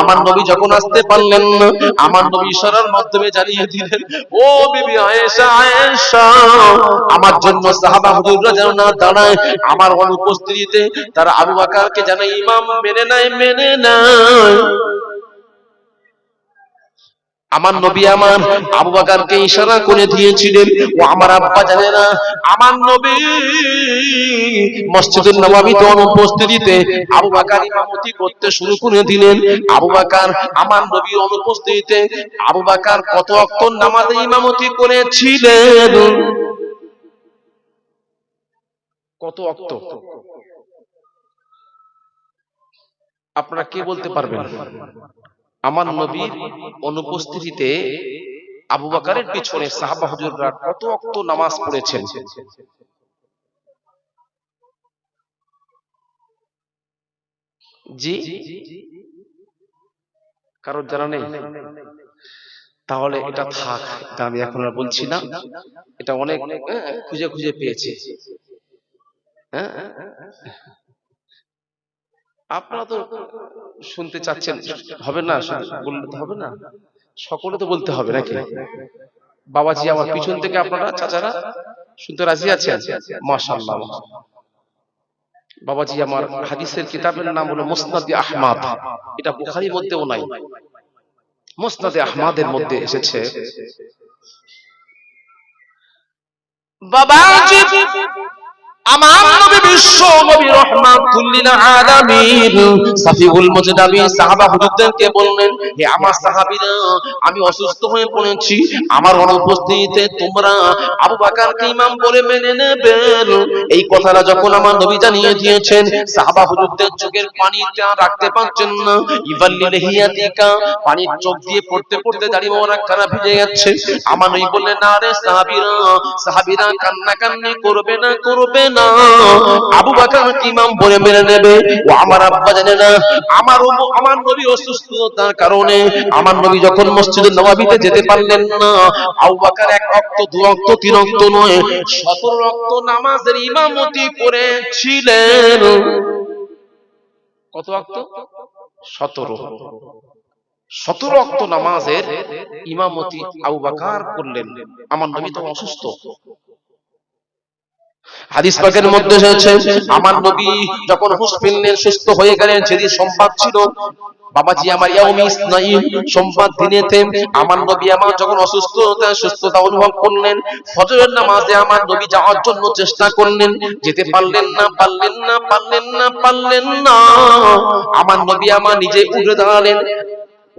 আমার নবী যখন আসতে পারলেন না, আমার নবী ইশারার মাধ্যমে জানিয়ে দিলেন, ও বিবি আয়েশা, আয়েশা, আমার জন্য সাহাবা হুজুররা যেন না দাঁড়ায়। আমার অনুপস্থিতিতে তারা আবু বকরকে যেন ইমাম মেনে নেয়। আমার নবী আবু বকরকে ইশারা করে দিয়েছিলেন, ও আমার আব্বা জানেনা, আমার নবী মসজিদুন নববীতে অনুপস্থিতিতে আবু বকর ইমামতি করতে শুরু করে দিলেন। আবু বকর আমার নবীর অনুপস্থিতিতে আবু বকর কত ওয়াক্ত নামাজে ইমামতি করেছিলেন? কত ওয়াক্ত? আপনারা কে বলতে পারবেন? আমার নবীর অনুপস্থিতিতে আবু বকরের পিছনে সাহাবা হুজুররা কত ওয়াক্ত নামাজ পড়েছেন? জি, কারোর জানা নেই? তাহলে এটা থাক, এটা আমি এখন আর বলছি না। এটা অনেক খুঁজে খুঁজে পেয়েছি। হ্যাঁ, আপনারা তো শুনতে চাচ্ছেন, হবে না? বললে তো হবে না, সকলে তো বলতে হবে নাকি? বাবাজি আমার পিছন থেকে আপনারা চাচারা শুনতে রাজি আছেন? মাশাআল্লাহ। বাবাজি আমার হাদিসের কিতাবের নাম হলো মুসনাদে আহমদ। এটা বুখারীর মধ্যেও নাই, মুসনাদে আহমদের মধ্যে এসেছে। বাবাজি আমার নবী বিশ্ব নবী রাহমাতুল লিল আলামিন সাফিউল মুজতাবি সাহাবা হুজুরদেরকে বললেন, হে আমার সাহাবীরা, আমি অসুস্থ হয়ে পড়েছি। আমার অনুপস্থিতিতে তোমরা আবু বকরকে ইমাম বলে মেনে নেবে। এই কথাটা যখন আমার নবী জানিয়ে দিয়েছেন, সাহাবা হুজুরদের চোখের পানিতে আর রাখতে পারছেন না। ইবাল্লি লিহিয়াতিকা, পানির চোখ দিয়ে পড়তে পড়তে দাড়ি মোবারক খারাপ ভিজে যাচ্ছে। আমার নবী বললেন, না রে সাহাবীরা কান্নাকান্নি করবে না, আবু বকর ইমাম বলে মেনে নেবে। ও আমার আব্বা জানে না, আমার নবী অসুস্থতার কারণে আমার নবী যখন মসজিদুন নববীতে যেতে পারলেন না, আবু বকর 1 ওয়াক্ত 2 ওয়াক্ত 3 ওয়াক্ত নয়, 17 ওয়াক্ত নামাজের ইমামতি করেছিলেন। কত ওয়াক্ত? 17 ওয়াক্ত নামাজের ইমামতি আবু বকর করলেন। আমার নবী তো অসুস্থ। হাদিস পাকের মধ্যে এসেছে, আমার নবী যখন হুঁশ ফিরলেন, সুস্থ হয়ে গেলেন, যেদিন সোমবার ছিল, বাবাজি আমার ইয়াউমি ইসনাইন, সোমবার দিনেতে আমার নবী যখন সুস্থতা অনুভব করলেন, ফজরের নামাজে আমার নবী যাওয়ার জন্য চেষ্টা করলেন, যেতে পারলেন না। আমার নবী নিজে উঠে দাঁড়ালেন।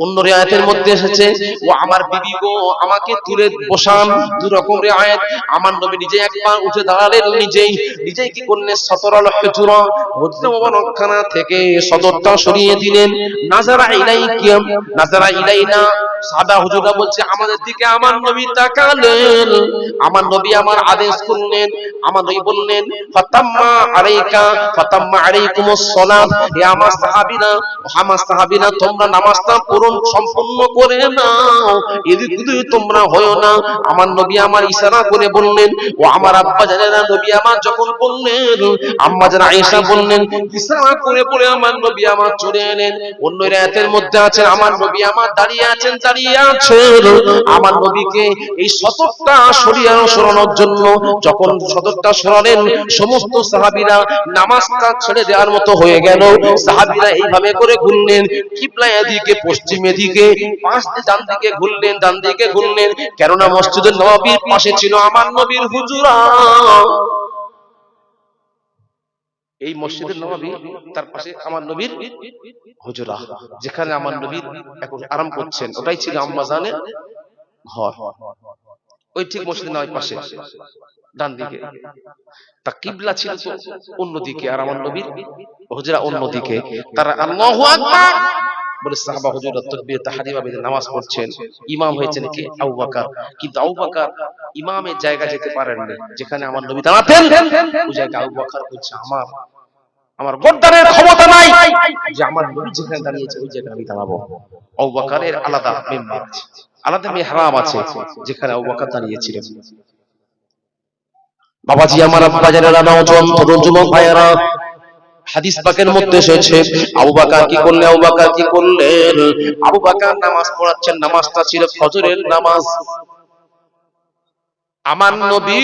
অন্য রিয়ায়াতের মধ্যে এসেছে, ও আমার বিবি গো, আমাকে তুলে বসান। 2 রকম রিয়ায়াত। আমার নবী নিজে একবার উঠে দাঁড়ালেন, নিজেই কি করলেন, সতরাল হুজুরা, হুজরা মুবারকখানা থেকে সদরটা সরিয়ে দিলেন। নাজারা ইলাইনা, সাদা হুজুরা বলছে, আমাদের দিকে আমার নবী তাকালেন। আমার নবী আদেশ করলেন। আমার নবী বললেন, ফাতাম্মা আলাইকুমুস সালাত, হে আমার সাহাবীরা, তোমরা নামাজটা সম্পূর্ণ করে নাও, এদিক ওদিক তোমরা হয়ো না। আমার নবী ইশারা করে বললেন, ও আমার আব্বা জানেন না, নবী যখন বললেন, আম্মা জান আয়েশা বললেন, ইশারা করে বলে আমার নবী চলে এলেন। অন্য রায়াতের মধ্যে আছে, আমার নবী দাঁড়িয়ে আছেন। আমার নবীকে এই সততটা সরানোর জন্য যখন সততটা সরালেন, সমস্ত সাহাবীরা নামাজটা ছেড়ে দেওয়ার মতো হয়ে গেল। সাহাবীরা এইভাবে করে ঘুরলেন, কিবলা এদিকে পশ্চিম এদিকে, পাশে ডান দিকে ঘুরলেন, কেননা মসজিদুন নববীর পাশে ছিল আমার নবীর হুজরা। এই মসজিদুন নববী, তার পাশে আমার নবীর হুজরা, যেখানে আমার নবী এখন আরাম করছেন, ওটাই ছিল আম্মা জানের ঘর। ওই ঠিক মসজিদুন নববীর পাশে ডান দিকে। তা কিবলা ছিল অন্যদিকে, আর আমার নবীর হুজরা অন্যদিকে। তারা আল্লাহু আকবার বলে সাহাবা হুজুররা তাকবীর তাহরিমা বেঁধে নামাজ পড়ছেন, ইমাম হয়েছেন কে? আবু বকর। কিন্তু আবু বকর ইমামের জায়গা যেতে পারেননি, যেখানে আমার নবী দাঁড়াতেন ওই জায়গায় আবু বকর বলছে আমার গর্দানের ক্ষমতা নাই যে আমার নবী যেখানে দাঁড়িয়েছে ওই জায়গায় আমি দাঁড়াবো। আবু বকরের আলাদা মিম্বার আছে, আলাদা মিহরাব আছে যেখানে আবু বকর দাঁড়িয়েছিলেন। বাবাজি আমার, আব্বাজানেরা, নওজোয়ান তরুণ যুবক ভাইয়েরা, হাদিস পাকের মধ্যে এসেছে আবু বকর কি করলেন? আবু বকর নামাজ পড়াচ্ছেন, নামাজটা ছিল ফজরের নামাজ। আমার নবী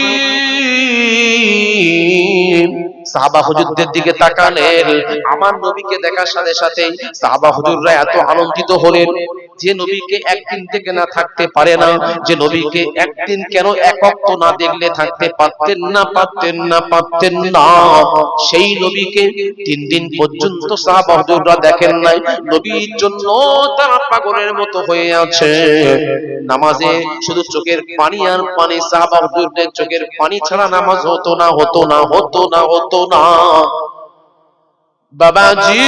সাহাবা হুজুরদের দিকে তাকালেন, আমার নবীকে দেখার সাথে সাথে সাহাবা হুজুররা এত আনন্দিত হলেন যে নবীকে একদিন থেকে না থাকতে পারে না, যে নবীকে একদিন কেন এক ওয়াক্ত না দেখলে থাকতে পারতেন না, সেই নবীকে 3 দিন পর্যন্ত সাহাবা হুজুররা দেখেন নাই। নবীর জন্য তারা পাগলের মতো হয়ে আছে। নামাজে শুধু চোখের পানি আর পানি, সাহাবা হুজুরদের চোখের পানি ছাড়া নামাজ হতো না। বাবাজি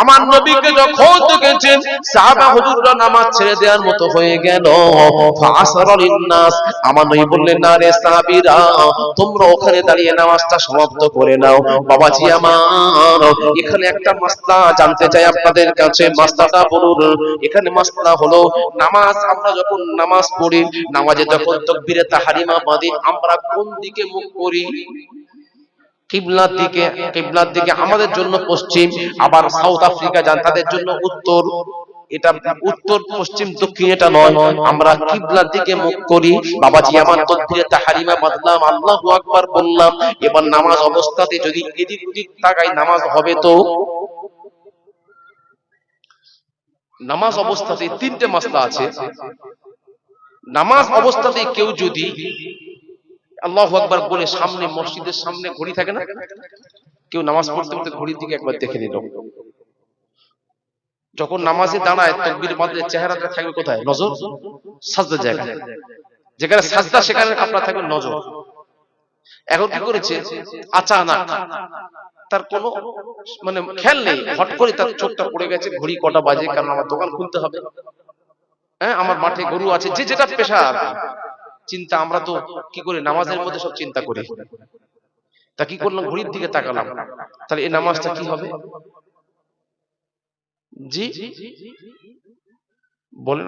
আমার নবীকে যখন দেখেছেন সাহাবা হুজুররা নামাজ ছেড়ে দেওয়ার মতো হয়ে গেল। ফাসারালিন নাস, আমার নবী বললেন, না রে সাহাবীরা, তোমরা ওখানে দাঁড়িয়ে নামাজটা সমাপ্ত করে নাও। বাবাজি আমার, এখানে একটা মাসলা জানতে চাই আপনাদের কাছে, মাসলাটা বলুন। এখানে মাসলা হলো, নামাজ আমরা যখন নামাজ পড়ি, নামাজে যখন তাকবীরে তাহরিমা বাঁধি, আমরা কোন দিকে মুখ করি? কিবলার দিকে। আমাদের জন্য পশ্চিম, আবার সাউথ আফ্রিকা যান তাদের জন্য উত্তর। এটা উত্তর পশ্চিম দক্ষিণ এটা নয়, আমরা কিবলার দিকে মুখ করি। বাবাজি আমার, তাকবীরে তাহরিমা বাঁধলাম, আল্লাহু আকবার বললাম, এবার নামাজ অবস্থাতে যদি এদিক ওদিক তাকাই নামাজ হবে তো? নামাজ অবস্থাতে 3টে মাসলা আছে। নামাজ অবস্থাতে কেউ যদি আল্লাহু আকবার বলে সামনে, মসজিদের সামনে ঘড়ি থাকে না, কেউ নামাজ পড়তে পড়তে ঘড়ির দিকে একবার দেখে নিল, যখন নামাজে দাঁড়ায় তাকবীর বাঁধলে চেহারাটা থাকবে কোথায়? নজর সাজদার জায়গা, যেখানে সাজদা সেখানে আপনার থাকবে নজর। এখন কি করেছে, আচানক তার কোনো মানে খেয়াল নেই, হট করে তার চোখটা পড়ে গেছে ঘড়ি কটা বাজে, কারণ আমার দোকান খুলতে হবে, হ্যাঁ আমার মাঠে গরু আছে, যে যেটা পেশা চিন্তা। আমরা তো কি করি, নামাজের মধ্যে সব চিন্তা করি। তা কি করলাম, ঘড়ির দিকে তাকালাম, তাহলে এই নামাজটা কি হবে? জি বলেন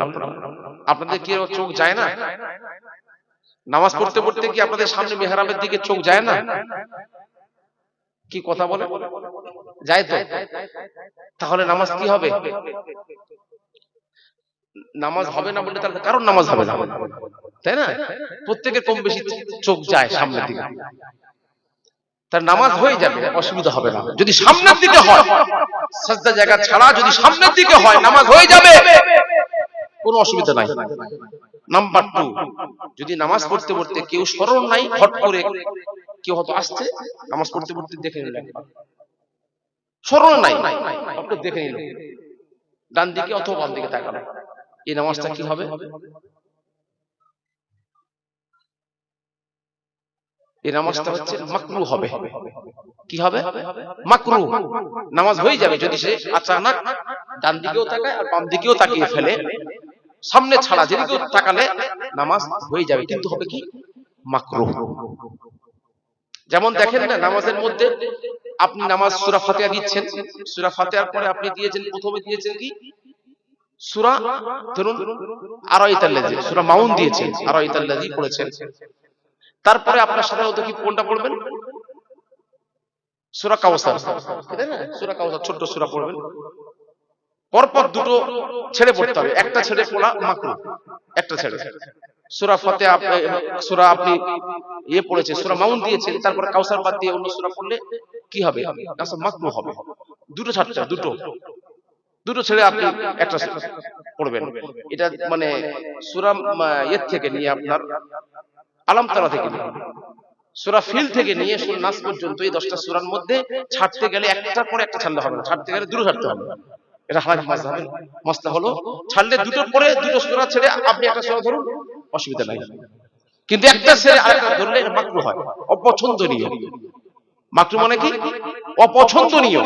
আপনাদের কি চোখ যায় না? নামাজ পড়তে পড়তে কি আপনাদের সামনে মেহরাবের দিকে চোখ যায় না? কি কথা বলে, যায় তো? তাহলে নামাজ কি হবে? নামাজ হবে না বললে তাহলে কারণ নামাজ হবে না, তাই না? প্রত্যেকের কম বেশি চোখ যায় সামনের দিকে, তার নামাজ হয়ে যাবে, অসুবিধা হবে না। যদি সামনের দিকে হয়, সাজদা জায়গা ছাড়া যদি সামনের দিকে হয়, নামাজ হয়ে যাবে, কোনো অসুবিধা নাই। নাম্বার 2, যদি নামাজ পড়তে পড়তে কেউ স্মরণ নাই, হট করে কেউ হয়তো আসছে, নামাজ পড়তে পড়তে দেখে নিলেন স্মরণ নাই, আপনি দেখে নিলেন ডান দিকে অথবা বাম দিকে তাকালেন, এই নামাজটা কি হবে? এই নামাজটা হচ্ছে মাকরু হবে। কি হবে? মাকরু। নামাজ হয়ে যাবে যদি সে আচানক ডান দিকেও তাকায় আর বাম দিকেও তাকিয়ে ফেলে, সামনে ছাড়া যেদিকেও তাকালে নামাজ হয়ে যাবে, কিন্তু হবে কি? মাকরু। যেমন দেখেন না, নামাজের মধ্যে আপনি নামাজ সূরা ফাতিহা দিচ্ছেন, সূরা ফাতিহার পরে আপনি দিয়েছেন, প্রথমে দিয়েছেন কি? সূরা ধরুন আরাইতাল্লাযী, সূরা মাউন দিয়েছেন, আরাইতাল্লাযী পড়েছেন। তারপরে আপনার সাধারণত কি কোনটা পড়বেন? সূরা কাউসার, তাই না? সূরা কাউসার ছোট্ট সূরা পড়বেন। পরপর দুটো ছেড়ে পড়তে হবে, একটা ছেড়ে পড়া মাকরু, একটা ছেড়ে। সূরা ফাতিহা সূরা আপনি পড়েছে, সূরা মাউন দিয়েছেন, তারপরে কাউসার বাদ দিয়ে অন্য সূরা পড়লে কি হবে? নামাজ মাকরু হবে। দুটো ছাড়তে, দুটো ছেড়ে আপনি একটা পড়বেন। এটা মানে সূরা থেকে নিয়ে আপনার আলাম তারা থেকে নিয়ে সূরা ফিল থেকে নিয়ে সূরা নাস পর্যন্ত এই 10টা সূরার মধ্যে ছাড়তে গেলে একটার পরে একটা ছাড়লে হবে না, ছাড়তে গেলে দুটো ছাড়তে হবে। এটা হানাফি মাযহাবের মাসলা হলো, ছাড়লে দুটো পরে দুটো সূরা ছেড়ে আপনি একটা সূরা ধরুন, অসুবিধা নাই। কিন্তু একটা ছেড়ে আরেকটা ধরলে এটা মাকরু হয়, অপছন্দনীয়। মাকরু মানে কি? অপছন্দনীয়।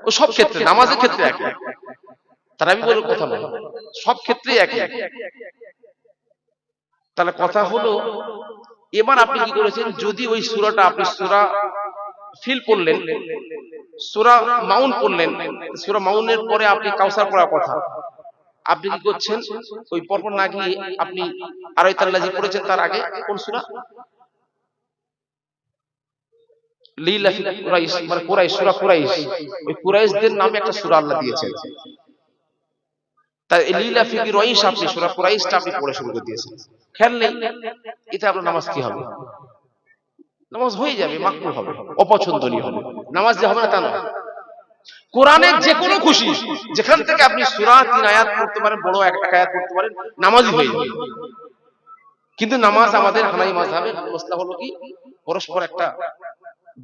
ও সব ক্ষেত্রে, নামাজের ক্ষেত্রে একই, তারাবি বলে কথা নয়, সব ক্ষেত্রে একই। তাহলে কথা হলো, এবার আপনি কি করেছেন, যদি ওই সূরাটা আপনি সূরা ফিল পড়লেন, সূরা মাউন পড়লেন, সূরা মাউনের পরে আপনি কাউসার পড়ার কথা, আপনি কি করছেন, ওই পরপর না গিয়ে আপনি আরাইতাল্লাযী পড়েছেন, তার আগে কোন সূরা, লিলাফি কুরাইশ, মানে কুরাইশ, সূরা কুরাইশ, ওই কুরাইশদের নামে একটা সূরা আল্লাহ দিয়েছেন, তাই লিলাফি কুরাইশ আপনি সূরা কুরাইশটা আপনি পড়ে শুরু করে দিয়েছেন, খেয়াল নেই, এতে আপনার নামাজ কি হবে, নামাজ হয়ে যাবে, মাকরুহ হবে, অপছন্দনীয় হবে, নামাজ যে হবে না তা নয়। কোরআনের যে কোনো খুশি যেখান থেকে আপনি সূরা 3 আয়াত পড়তে পারেন, বড় এক আয়াত পড়তে পারেন, নামাজই হয়ে যাবে। কিন্তু নামাজ আমাদের হানাফি মাযহাবের মসলা হলো কি, পরস্পর একটা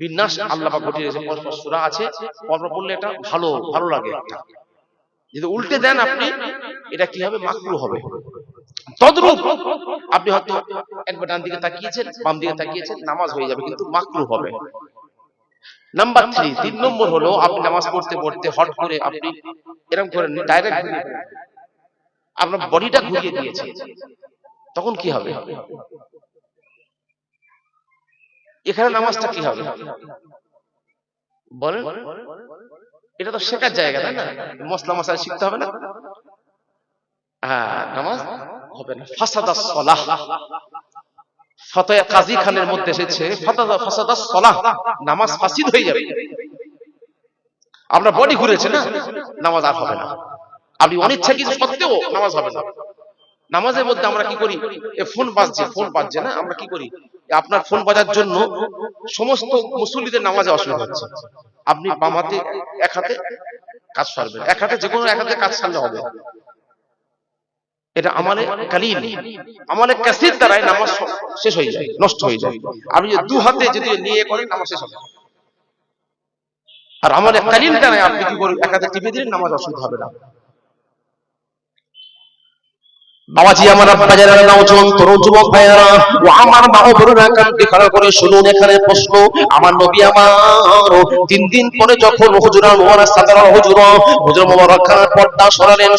বিন্যাস আল্লাহ পাক ঘটিয়ে দিয়েছেন, পরস্পর সূরা আছে, পরপর পড়লে এটা ভালো ভালো লাগে একটা, যদি উল্টে দেন আপনি, এটা কি হবে, মাকরুহ হবে। তদ্রূপ আপনি হয়তো একবার ডান দিকে তাকিয়েছেন, বাম দিকে তাকিয়েছেন, নামাজ হয়ে যাবে, কিন্তু মাকরুহ হবে। নাম্বার 3, 3 নম্বর হলো, আপনি নামাজ পড়তে পড়তে হট করে আপনি এরকম করেন, ডাইরেক্ট আপনার বডিটা ঘুরিয়ে দিয়েছেন, তখন কি হবে, এখানে নামাজটা কি হবে বলেন, এটা তো শেখার জায়গা, তাই না, মসলা মশলা শিখতে হবে না, হ্যাঁ, নামাজ হবে না। ফাসাদাস সালাহ, ফতোয়া কাজী খানের মধ্যে এসেছে, ফাসাদাস সালাহ, নামাজ ফাসিদ হয়ে যাবে। আমরা বডি ঘুরেছে না, নামাজ আর হবে না। আপনি অনিচ্ছা কিছু সত্ত্বেও নামাজ হবে না। নামাজের মধ্যে আমরা কি করি, ফোন বাজছে না, আমরা কি করি, আপনার ফোন বাজার জন্য সমস্ত মুসল্লিদের নামাজে অসুবিধা হচ্ছে, আপনি বাম হাতে এক হাতে কাজ সারবেন, এক হাতে যে কোনো এক হাতে কাজ সারলে হবে, এটা আমালে কালিল, আমালে কাসির দ্বারাই নামাজ শেষ হয়ে যায়, নষ্ট হয়ে যায়। আপনি যদি দু হাতে যদি নিয়ে করেন, নামাজ শেষ হবে। আর আমালে কালিল দ্বারাই আপনি কি করেন, এক হাতে টিপে দিলেন, নামাজ অসুবিধা হবে না। বাবাজি আমার, বাজারের নওজোয়ান তরুণ যুবক ভাইয়েরা ও আমার মা ও বোনেরা, কানকে খাড়া করে শুনুন, এখানে প্রশ্ন, আমার নবী আমার 3 দিন পরে যখন হুজরা মোবারক সাদরা হুজরা মোবারক খানার পর্দা সরালেন,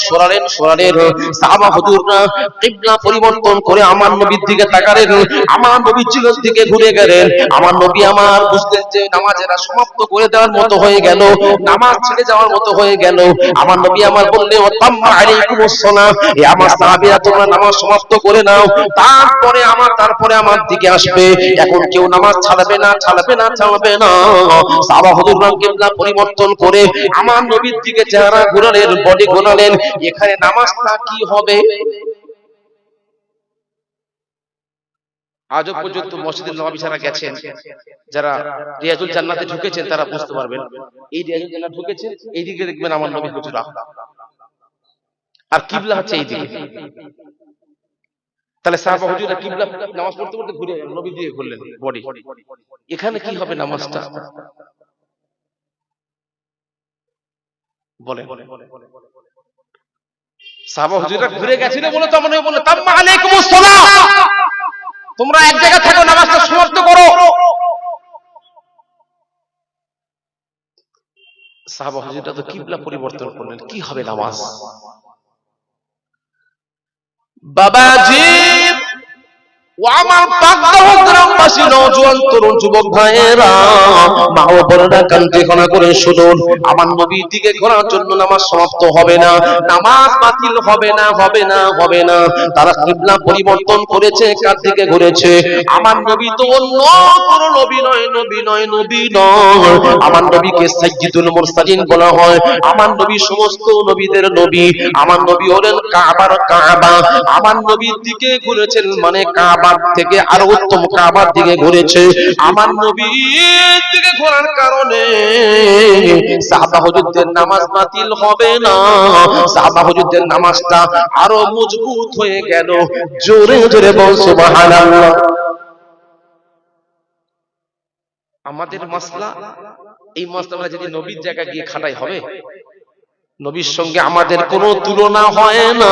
সাহাবা হুজুররা কিবলা পরিবর্তন করে আমার নবীর দিকে তাকালেন, আমার নবীর দিকে ঘুরে গেলেন। আমার নবী আমার বুঝলেন যে নামাজেরা সমাপ্ত করে দেওয়ার মতো হয়ে গেল, নামাজ ছেড়ে যাওয়ার মতো হয়ে গেল। আমার নবী আমার বললেন, ও তাম্মা আলাইকুমুস সালাম, এ আমার সাহাবীরা তোমরা নামাজ সমাপ্ত করে নাও, তারপরে আমার দিকে আসবে। এখন কেউ নামাজ ছাড়বে না। সাহাবা হুজুররা কিবলা পরিবর্তন করে আমার নবীর দিকে চেহারা ঘোরালেন, বডি ঘোরালেন। এখানে নামাজটা কি হবে? আজও পর্যন্ত মসজিদে নববী যারা গেছেন, যারা রিয়াজুল জান্নাতে ঢুকেছেন, তারা বুঝতে পারবেন, এই রিয়াজুল জান্নাত ঢুকেছেন, এই দিকে দেখবেন আমার নবী হুজুর, আর কিবলা হচ্ছে এই দিকে। তাহলে সাহাবা হুজুররা কিবলা নামাজ পড়তে পড়তে ঘুরে নবীর দিকে ঘুরলেন বডি, এখানে কি হবে নামাজটা বলেন? সাহাবা হুজুররা ঘুরে গেছিল বলে তো মনে বলল, তাম্মা আলাইকুমুস সালাম, তোমরা এক জায়গায় থাকো, নামাজটা সমাপ্ত করো। সাহাবা হুজুররা তো কিবলা পরিবর্তন করলেন, কি হবে নামাজ? বাবাজি ও আমার গ্রামবাসী, নওজোয়ান তরুণ যুবক ভাইয়েরা, মা ও বোনেরা, কানকে খাড়া করে শুনুন, আমার নবীর দিকে ঘোরার জন্য নামাজ সমাপ্ত হবে না, নামাজ বাতিল হবে না। তারা কিবলা পরিবর্তন করেছে, কার দিকে ঘুরেছে? আমার নবী তো অন্য কোনো নবী নয়। আমার নবীকে সাইয়্যিদুল মুরসালিন বলা হয়। আমার নবী সমস্ত নবীদের নবী। আমার নবী হলেন কাবার কাবা। আমার নবীর দিকে ঘুরেছেন মানে কাবার থেকে আরো উত্তম কাবার দিকে ঘুরেছে। আমার নবীর দিকে ঘোরার কারণে সাহাবা হুজুরদের নামাজ বাতিল হবে না, সাহাবা হুজুরদের নামাজটা আরো মজবুত হয়ে গেল। জোরে জোরে বল সুবহানাল্লাহ। আমাদের মাসলা, এই মাসলা যদি নবীর জায়গায় গিয়ে খাটাই হবে, নবীর সঙ্গে আমাদের কোনো তুলনা হয় না।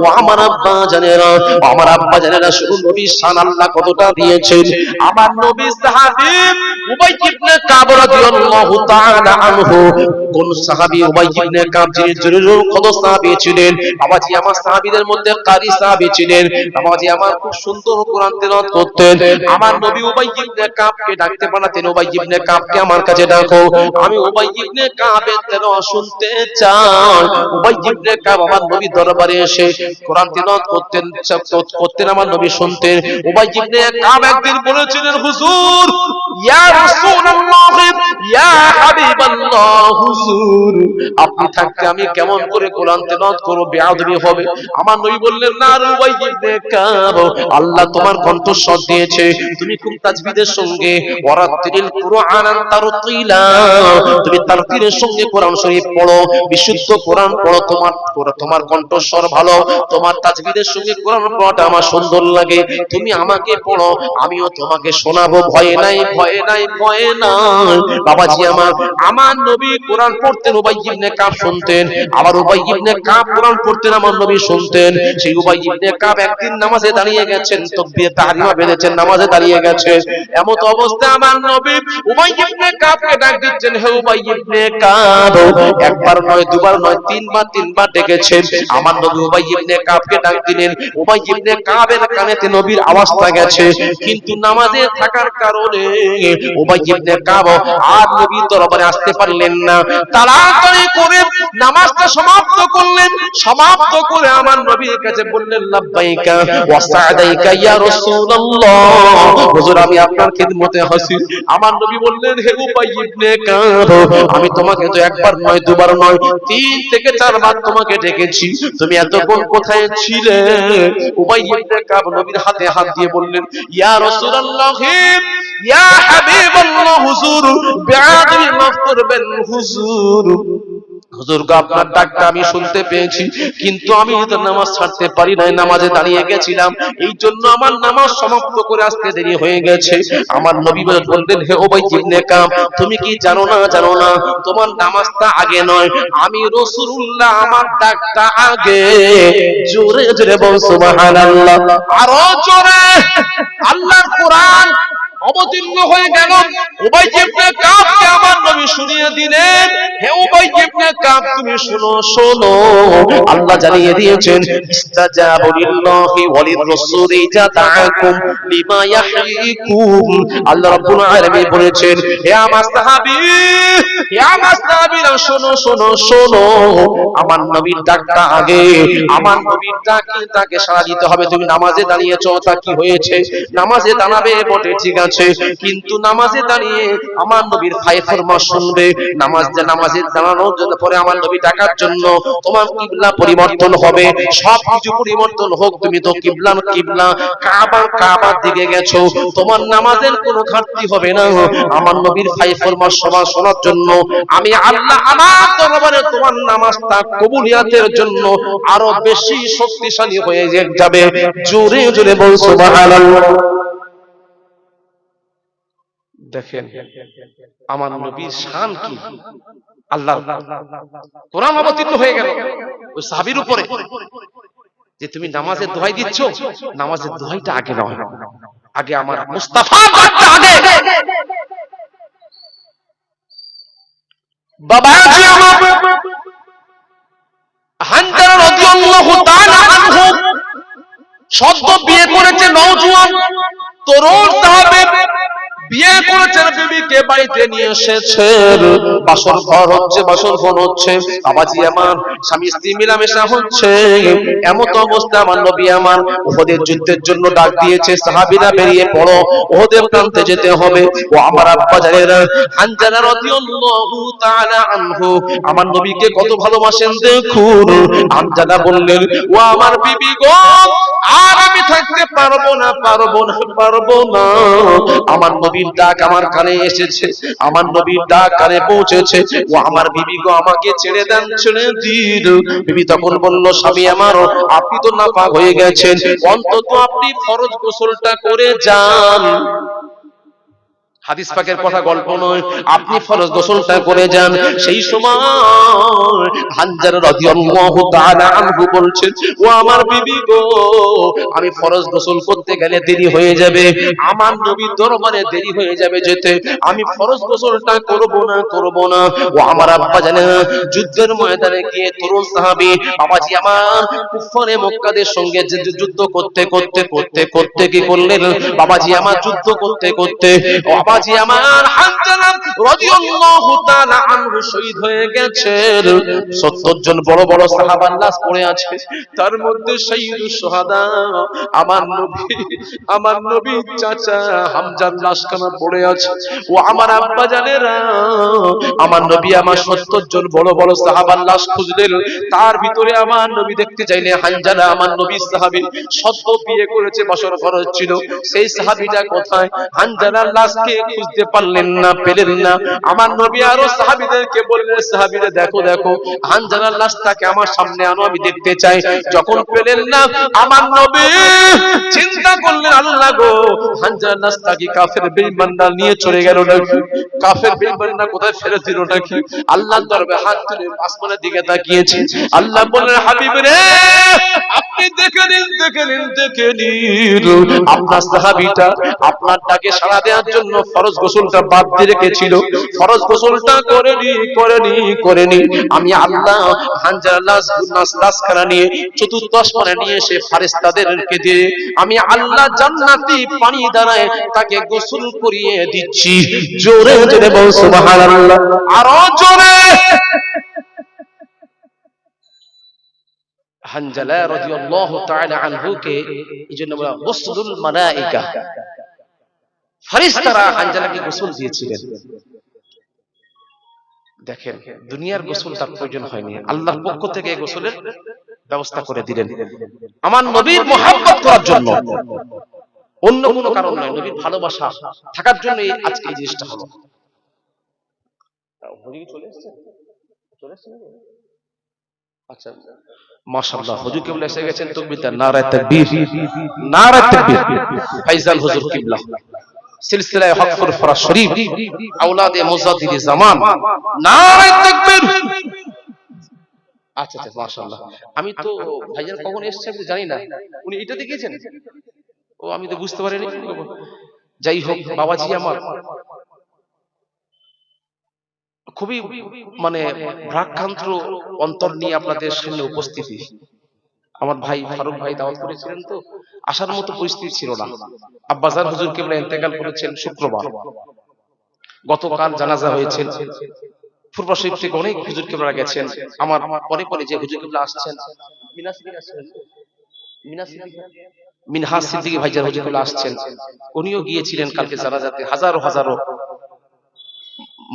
ও আমার আব্বা জানেরা শুধু নবীর শান আল্লাহ কতটা দিয়েছেন। আমার নবী সাহাবী উবাই ইবনে কাব রাদিয়াল্লাহু তাআলা আনহু। কোন সাহাবী উবাই ইবনে কাব যিনি জরুরুল কদর সাহাবী ছিলেন। বাবাজি আমার সাহাবীদের মধ্যে কারি সাহাবী ছিলেন। বাবাজি আমার খুব সুন্দর কোরআন তেলাওয়াত করতেন। আমার নবী উবাই ইবনে কাবকে ডাকতে পাঠাতেন, উবাই ইবনে কাবকে আমার কাছে ডাকো, আমি উবাই ইবনে কাবের তেলাওয়াত শুনতে চাই। উবাই ইবনে কাব আমার নবী দরবারে এসে কোরআন তেলাওয়াত করতেন আমার নবী শুনতেন। উবাই ইবনে কাব একদিন বলেছিলেন, হুজুর ইয়া রাসূলুল্লাহ ইয়া হাবিবাল্লাহ, হুজুর আপনি থাকতে আমি কেমন করে কোরআন তেলাওয়াত করব, বেয়াদবি হবে। আমার নবী বললেন, না রে উবাই ইবনে কাব, আল্লাহ তোমার কণ্ঠস্বর দিয়েছে, তুমি খুব তাজবিদের সঙ্গে ওয়ারাতিল কুরআনান তারতিলা, তুমি তারতিলের সঙ্গে কোরআন শরীফ পড়ো, বিশুদ্ধ কোরআন পড়ো, তোমার কণ্ঠস্বর ভালো, তোমার তাজবিদের সঙ্গে কোরআন পড়াটা আমার সুন্দর লাগে, তুমি আমাকে পড়ো, আমিও তোমাকে শোনাবো, ভয় নাই ভয় নাই ভয় নাই। বাবাজি আমার নবী কোরআন পড়তেন, উবাই ইবনে কাব শুনতেন, আবার উবাই ইবনে কাব কোরআন পড়তেন, আমার নবী শুনতেন। সেই উবাই ইবনে কাব একদিন নামাজে দাঁড়িয়ে গেছেন, তাকবীর তাহরিমা বেঁধেছেন, নামাজে দাঁড়িয়ে গেছেন। এমত অবস্থায় আমার নবী উবাই ইবনে কাবকে ডাক দিচ্ছেন, হে উবাই ইবনে কাব, একবার নয় দুবার নয় তিনবার ডেকেছেন। আমার নবী উবাই ইবনে কাবকে ডাক দিলেন। উবাই ইবনে কাবের কানেতে নবীর আওয়াজটা গেছে, কিন্তু নামাজে থাকার কারণে উবাই ইবনে কাব আর নবীর দরবারে আসতে পারলেন না। তাড়াতাড়ি করে নামাজটা সমাপ্ত করলেন, সমাপ্ত করে আমার নবীর কাছে বললেন, লাব্বাইকা ওয়া সা'দাইকা ইয়া রাসূলুল্লাহ, হুজুর আমি আপনার খিদমতে হাজির। আমার নবী বললেন, হে উবাই ইবনে কাব, আমি তোমাকে তো একবার নয় দুবার নয় 3 থেকে 4 বার তোমাকে ডেকেছি, তুমি এতক্ষণ কোথায় ছিলে? উবাই ইবনে কাব নবীর হাতে হাত দিয়ে বললেন, ইয়া রাসূলুল্লাহ ইয়া হাবিবাল্লাহ, হুজুর বেয়াদবি মাফ করবেন হুজুর, হুজুর গো আপনার ডাকটা আমি শুনতে পেয়েছি, কিন্তু আমি তো নামাজ ছাড়তে পারি নাই, নামাজে দাঁড়িয়ে গেছিলাম, এই জন্য আমার নামাজ সমাপ্ত করে আসতে দেরি হয়ে গেছে। আমার নবী বললেন, হে উবাই ইবনে কাব, তুমি কি জানো না তোমার নামাজটা আগে নয়, আমি রাসূলুল্লাহ, আমার ডাকটা আগে। জোরে জোরে বল সুবহানাল্লাহ, আরো জোরে। আল্লাহর কোরআন অবতীর্ণ হয়ে গেল, উবাই ইবনে কাবকে আমার নবী শুনিয়ে দিলেন, হে উবাই ইবনে কাব তুমি শোনো, আল্লাহ জানিয়ে দিয়েছেন, ইস্তাজাবু লিল্লাহি ওয়া লির-রাসূলি ইযা দাআকুম লিমা ইয়াহয়িকুম। আল্লাহ রাব্বুল আলামিন বলেছেন, হে আমার সাহাবীরা শোনো, আমার নবীর ডাকটা আগে, আমার নবীর ডাকে সাড়া দিতে হবে। তুমি নামাজে দাঁড়িয়েছো, তা কি হয়েছে? নামাজে দাঁড়াবে বটে, ঠিক আছে, কিন্তু নামাজে দাঁড়িয়ে আমার নবীর ফরমান শুনবে। নামাজে দাঁড়ানোর জন্য পরে আমার নবী ডাকার জন্য তোমার কিবলা পরিবর্তন হবে, সবকিছু পরিবর্তন হোক, তুমি তো কিবলা কাবার দিকে গেছো, তোমার নামাজের কোনো ঘাটতি হবে না। আমার নবীর ফরমান শোনার জন্য আমি আল্লাহ আমার দরবারে তোমার নামাজটা কবুলিয়াতের জন্য আরো বেশি শক্তিশালী হয়ে যাবে। জোরে জোরে বল সুবহানাল্লাহ। দেখেন আমার নবীর শান কি, আল্লাহ কোরআন অবতীর্ণ হয়ে গেল ওই সাহাবীর উপরে, যে তুমি নামাজের দোহাই দিচ্ছ, নামাজের দোহাইটা আগে নয়, আগে আমার মুস্তাফার ডাকটা আগে। বাবাজি আমার হানজালা রাদিয়াল্লাহু তাআলা আনহু সদ্য বিয়ে করেছে, নওজোয়ান তরুণ সাহাবী, বিয়ে করেছেন, বিবিকে বাড়িতে নিয়ে এসেছেন, বাসর ঘর হচ্ছে, বাসর ঘর হচ্ছে, বাবাজি আমার স্বামী স্ত্রী মিলামেশা হচ্ছে। এমত অবস্থা আমার নবী আমার উহুদের যুদ্ধের জন্য ডাক দিয়েছে, সাহাবীরা বেরিয়ে পড়ো, উহুদের প্রান্তে যেতে হবে। ও আমার আব্বা জানেরা, হানজালা রাদিয়াল্লাহু তাআলা আনহু আমার নবীকে কত ভালোবাসেন দেখুন। হানজালা বললেন, ও আমার বিবি গো, আর আমি থাকতে পারবো না। আমার নবীর ডাক আমার কানে এসেছে, আমার নবীর ডাক কানে পৌঁছেছে, ও আমার বিবি গো আমাকে ছেড়ে দেন, ছেড়ে দিন। বিবি তখন বলল, স্বামী আমার, আপনি তো নাপাক হয়ে গেছেন, অন্তত আপনি ফরজ গোসলটা করে যান। হাদিস পাকের কথা গল্প নয়, আপনি ফরজ গোসলটা করে যান। সেই সময় হানজালা রাদিয়াল্লাহু তাআলা আনহু বলছেন, ও আমার বিবি গো, আমি ফরজ গোসল করতে গেলে দেরি হয়ে যাবে, আমার নবীর দরবারে দেরি হয়ে যাবে যেতে, আমি ফরজ গোসলটা করব না। ও আমার আব্বা জানেন, যুদ্ধের ময়দানে গিয়ে তরুণ সাহাবী বাবাজি আমার কুফারে মক্কাদের সঙ্গে যুদ্ধ করতে কি করলেন বাবাজি আমার, যুদ্ধ করতে বাবাজি আমার হানজালা রাদিয়াল্লাহু তাআলা আনহু শহীদ হয়ে গেছেন। 70 জন বড় বড় সাহাবার লাশ পড়ে আছে, তার মধ্যে সাইয়্যিদুশ শুহাদা আমার নবী চাচা হামজার লাশখানা পড়ে আছে। ও আমার আব্বা জানেরা, আমার নবী আমার 70 জন বড় বড় সাহাবার লাশ খুঁজলেন, তার ভিতরে আমার নবী দেখতে চাইলে হানজালা আমার নবীর সাহাবী, সদ্য বিয়ে করেছে, বছর খরচ ছিল, সেই সাহাবীটা কোথায়? হানজালার লাশকে খুঁজতে পারলেন না, পেলেন না। আমার নবী আরো সাহাবীদেরকে বললেন, সাহাবীরা দেখো হানজালার লাশটাকে আমার সামনে আনো, আমি দেখতে চাই। যখন পেলেন না, আমার নবী চিন্তা করলেন, আল্লাহ গো, হানজালার লাশটা কি কাফের বেঈমানরা নিয়ে চলে গেল নাকি? কাফের বেঈমানরা কোথায় ফেলে দিল নাকি? আল্লাহর দরবারে হাত তুলে আসমানের দিকে তাকিয়েছে। আল্লাহ বললেন, হাবিব রে, আপনি দেখে নিন, আপনার সাহাবীটা আপনার ডাকে সাড়া দেওয়ার জন্য ফরজ গোসলটা বাদ দিয়ে রেখেছিল, ফরজ গোসলটা করেনি। আমি আল্লাহ হানজালার লাশখানা নিয়ে চতুর্থ আসমানে নিয়ে এসে ফেরেশতাদেরকে দিয়ে আমি আল্লাহ জান্নাতি পানি দ্বারায় তাকে গোসল করিয়ে দিচ্ছি। জোরে জোরে বল সুবহানাল্লাহ, আরো জোরে। হানজালা রাদিয়াল্লাহু তাআলা আনহুকে এইজন্য বলা গুসলুল মালায়েকা, ফেরেশতারা হানজালাকে গোসল দিয়েছিলেন। দেখেন, দুনিয়ার গোসল তার প্রয়োজন হয়নি, আল্লাহর পক্ষ থেকে গোসলের ব্যবস্থা করে দিলেন আমার নবীর মহব্বত করার জন্য, অন্য কোনো কারণ নয়, নবীর ভালোবাসা থাকার জন্য আজকে এই জিনিসটা হলো। আচ্ছা, মাশাআল্লাহ, হুজুর কিবলা এসে গেছেন, তাকবীর, নারায়ে তাকবীর, নারায়ে তাকবীর। ফাইজাল হুজুর কিবলা সিলসিলায়ে হক ফুরফুরা শরীফ, আওলাদে মুজাদ্দিদি জামান, নারায়ে তাকবীর। আচ্ছা, মাশাআল্লাহ। আমি তো ভাইজান কখন এসেছে আমি জানি না, উনি এটা দেখিয়েছেন? ও, আমি তো বুঝতে পারিনি। যাই হোক বাবাজি আমার, খুবই মানে ভ্রাক্রান্ত অন্তর নিয়ে আপনাদের সামনে উপস্থিতি। আমার ভাই ফারুক ভাই দাওয়াত করেছিলেন, তো আসার মতো পরিস্থিতি ছিল না। আব্বাজান হুজুর কিবলা ইন্তেকাল করেছেন শুক্রবার, গতকাল জানাজা হয়েছে। ফুরফুরা শরীফ থেকে অনেক হুজুর কিবলা গেছেন। আমার পরে যে হুজুর কিবলা আসছেন, মিনহাজ সিদ্দিকী ভাইজান হুজুর কিবলা আসছেন, উনিও গিয়েছিলেন কালকে জানাজাতে। হাজারো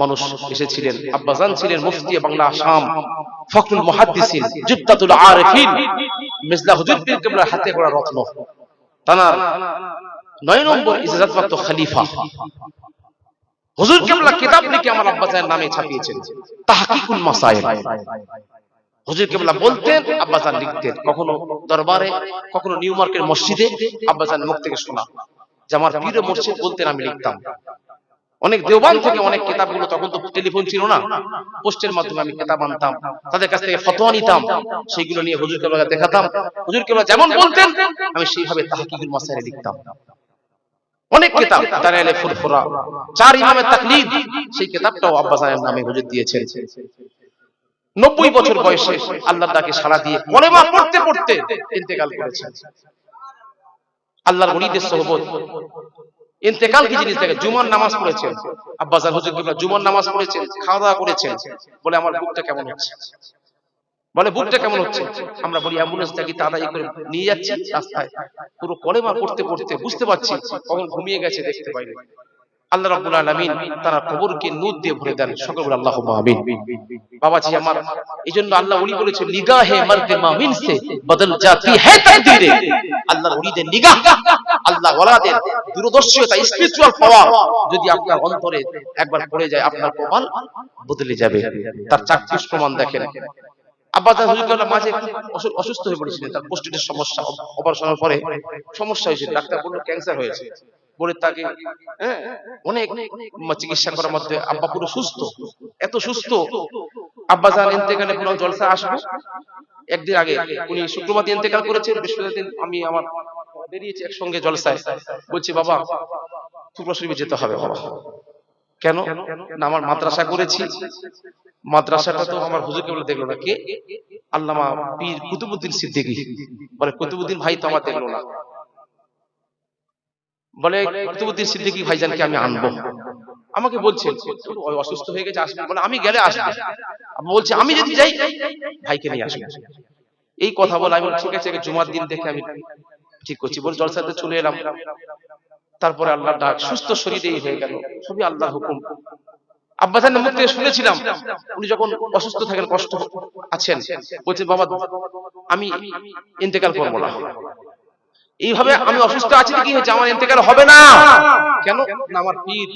মানুষ এসেছিলেন। আব্বাজান ছিলেন মুফতি বাংলা আসাম, ফখরুল মুহাদ্দিসিন, জুদ্দাতুল আরিফিন, মির্জা হুজুর পীর কিবলার হাতে গড়া রত্ন, তানার 9 নম্বর ইজাজতপ্রাপ্ত খলিফা হুজুর কিবলা কিতাব লিখে আমার আব্বাজানের নামে ছাপিয়েছেন, তাহকিকুল মাসাইল। হুজুর কিবলা বলতেন, আব্বাজান লিখতেন, কখনো দরবারে, কখনো নিউ মার্কেট মসজিদে। আব্বাজান মুখ থেকে শোনা যে আমার পীর মুর্শিদ বলতেন, আমি লিখতাম। অনেক দেওবান থেকে অনেক কিতাবগুলো, তখন তো টেলিফোন ছিল না, পোস্টের মাধ্যমে আমি কিতাব আনতাম, তাদের কাছ থেকে ফতোয়া নিতাম, সেইগুলো নিয়ে হুজুর কিবলাকে দেখাতাম। হুজুর কিবলা যেমন বলতেন আমি সেইভাবে তাহকিকুল মাসাইল লিখতাম। অনেক কিতাব, দালাইলে ফুরফুরা, 4 ইমামের তাকলিদ, সেই কিতাবটাও আব্বাজানের নামে হুজুর দিয়েছেন। 90 বছর বয়সে আল্লাহর ডাকে সাড়া দিয়ে কলেমা পড়তে ইন্তেকাল করেছেন। আল্লাহর ওলিদের সোহবত, ইন্তেকাল কি জিনিস দেখে। জুমার নামাজ পড়েছেন আব্বাজান হুজুর কিবলা, জুমার নামাজ পড়েছেন, খাওয়া দাওয়া করেছেন। বলে আমার বুকটা কেমন হচ্ছে, আমরা বলি অ্যাম্বুলেন্স থেকে তাড়াতাড়ি করে নিয়ে যাচ্ছি রাস্তায়, পুরো কলেমা পড়তে বুঝতে পারছি কখন ঘুমিয়ে গেছে, দেখতে পাইনি। আল্লাহ রাব্বুল আলামিন তার কবরকে নূর দিয়ে ভরে দেন, সকলে বলে আল্লাহুম্মা আমিন। বাবাজি আমার, এইজন্য আল্লাহ ওলি বলেছেন, নিগাহে মর্দে মুমিন সে বদল জাতি है तकदीरे। আল্লাহর ওলিদের নিগাহ, আল্লাহ ওয়ালাদের দূরদর্শিতা, স্পিরিচুয়াল পাওয়ার যদি আপনার অন্তরে একবার পড়ে যায়, আপনার কপাল বদলে যাবে। তার চাক্ষুষ প্রমাণ দেখেন। আব্বাজান হুজুর কিবলা মাঝে অসুস্থ হয়ে পড়েছিলেন, তার পোস্টেটের সমস্যা, অপারেশনের পরে সমস্যা হয়েছে, ডাক্তার বলল ক্যান্সার হয়েছে। পরে তাকে অনেক চিকিৎসা করার মধ্যে আব্বা পুরো সুস্থ, এত সুস্থ। আব্বা জান ইন্তেকালে পুরো জলসা আসবো একদিন আগে, উনি শুক্রবার দিন ইন্তেকাল করেছেন, বৃহস্পতিবার দিন আমি আমার বেরিয়েছি একসঙ্গে জলসায়। বলছি বাবা ফুরফুরা শরীফে যেতে হবে। বাবা কেন না, আমার মাদ্রাসা করেছি, মাদ্রাসাটা তো আমার হুজুরকে বলে দেখলো না। কে? আল্লামা পীর কুতুবউদ্দিন সিদ্দিকী। বলে কুতুবউদ্দিন ভাই তো আমার দেখলো না। বলে কুতুবউদ্দিন সিদ্দিকী ভাইজানকে আমি আনবো। আমাকে বলছেন অসুস্থ হয়ে গেছে আসবে, বলে আমি গেলে আসবে। বলছে আমি যদি যাই ভাইকে নিয়ে আসবে। এই কথা বলে আমি ঠিক আছে জুমার দিন দেখে আমি ঠিক করছি, বলে জলসাতে চলে এলাম। তারপরে আল্লাহ ডাক, সুস্থ শরীরেই হয়ে গেল, সবই আল্লাহর হুকুম। আব্বাজানের মুখ থেকে শুনেছিলাম উনি যখন অসুস্থ থাকেন, কষ্ট আছেন, বলছেন বাবা আমি ইন্তেকাল করবো না। এইভাবে আমি অসুস্থ আছি, কি হয়েছে? আমার ইন্তেকাল হবে না। কেন না, আমার পীর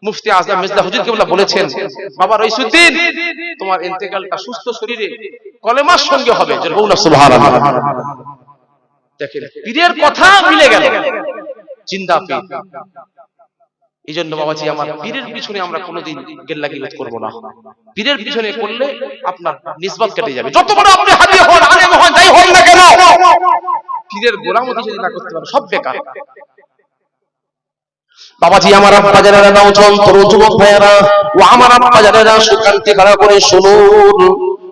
মুফতি আজম মির্জা হুজুর কেবলা বলেছেন বাবা রইসুদ্দিন তোমার ইন্তেকালটা সুস্থ শরীরে কলেমার সঙ্গে হবে। সুবহানাল্লাহ। দেখেন পীরের কথা মিলে গেল, জিন্দা পীর। এই জন্য বাবাজি আমার পীরের পিছনে আমরা কোনোদিন গেল্লাগিলত করবো না। পীরের পিছনে করলে আপনার নিসবত কেটে যাবে। যত বড় আপনি হাজি হন, আলেম হন, যাই হন না কেন, পীরের গোলামতি যদি না করতে পারেন সব বেকার। বাবাজি আমার আব্বা জানেরা, নওজোয়ান তরুণ যুবক ভাইয়েরা ও আমার আব্বা জানেরা, সুকান্তি খাড়া করে শুনুন।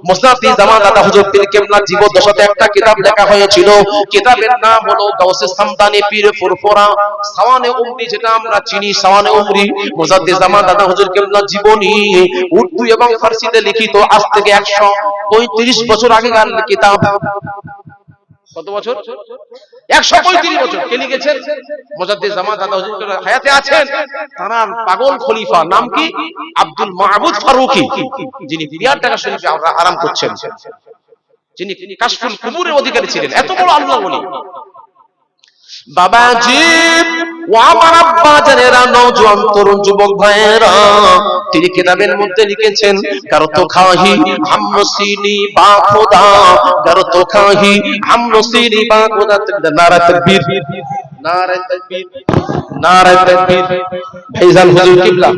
মুসনাদে জামান দাদা হুজুর পীর কেবলার জীবদ্দশাতে একটা কিতাব লেখা হয়েছিল। কিতাবের নাম হলো গাউসে সামদানি পীর ফুরফুরা সাওয়ানে উমরি, যেটা আমরা চিনি সাওয়ানে উমরি। মুজাদ্দিদ জামান দাদা হুজুর কেবলার জীবনী উর্দু এবং ফারসিতে লিখিত, আজ থেকে 135 বছর আগেকার কিতাব। কত বছর? 135 বছর। কে লিখেছেন? মুজাদ্দিদ জামান দাদা হুজুর হায়াতে আছেন, তার পাগল খলিফা নাম কি? আব্দুল মাহবুদ ফারুকী, যিনি বিরাট টাকা শরীফে আরাম করছেন, যিনি কাশফুল কুবুরের অধিকারী ছিলেন। এত বড় আল্লাহ ওলি। বাবাজি ও আমার আব্বা জানেরা, নওজোয়ান তরুণ যুবক ভাইয়েরা, তিনি কিতাবের মধ্যে লিখেছেন কারো তো খাহি হাম নসিনি বা খোদা, কারো তো খাহি হাম নসিনি বা খোদা। নারা তাকবীর, নারা তাকবীর, নারা তাকবীর। ভাইজান হুজুর কিবলা,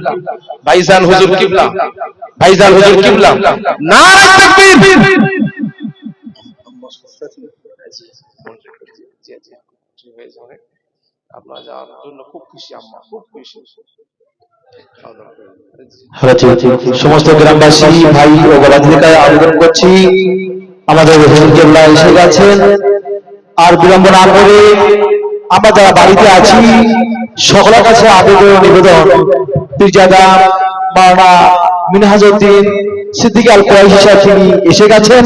ভাইজান হুজুর কিবলা, ভাইজান হুজুর কিবলা, নারা তাকবীর। আপনারা যাওয়ার জন্য খুব খুশি, আম্মা খুব খুশি। সমস্ত গ্রামবাসী ভাই ও বাবাজিকে আবেদন করছি, আমাদের হুজুর কেবলা এসে গেছেন, আর বিলম্ব না করে আমরা যারা বাড়িতে আছি সকলের কাছে আবেদন নিবেদন, পীরজাদা মাওলানা মিনহাজউদ্দিন সিদ্দিকী আল কুরাইশি সাহেব তিনি এসে গেছেন।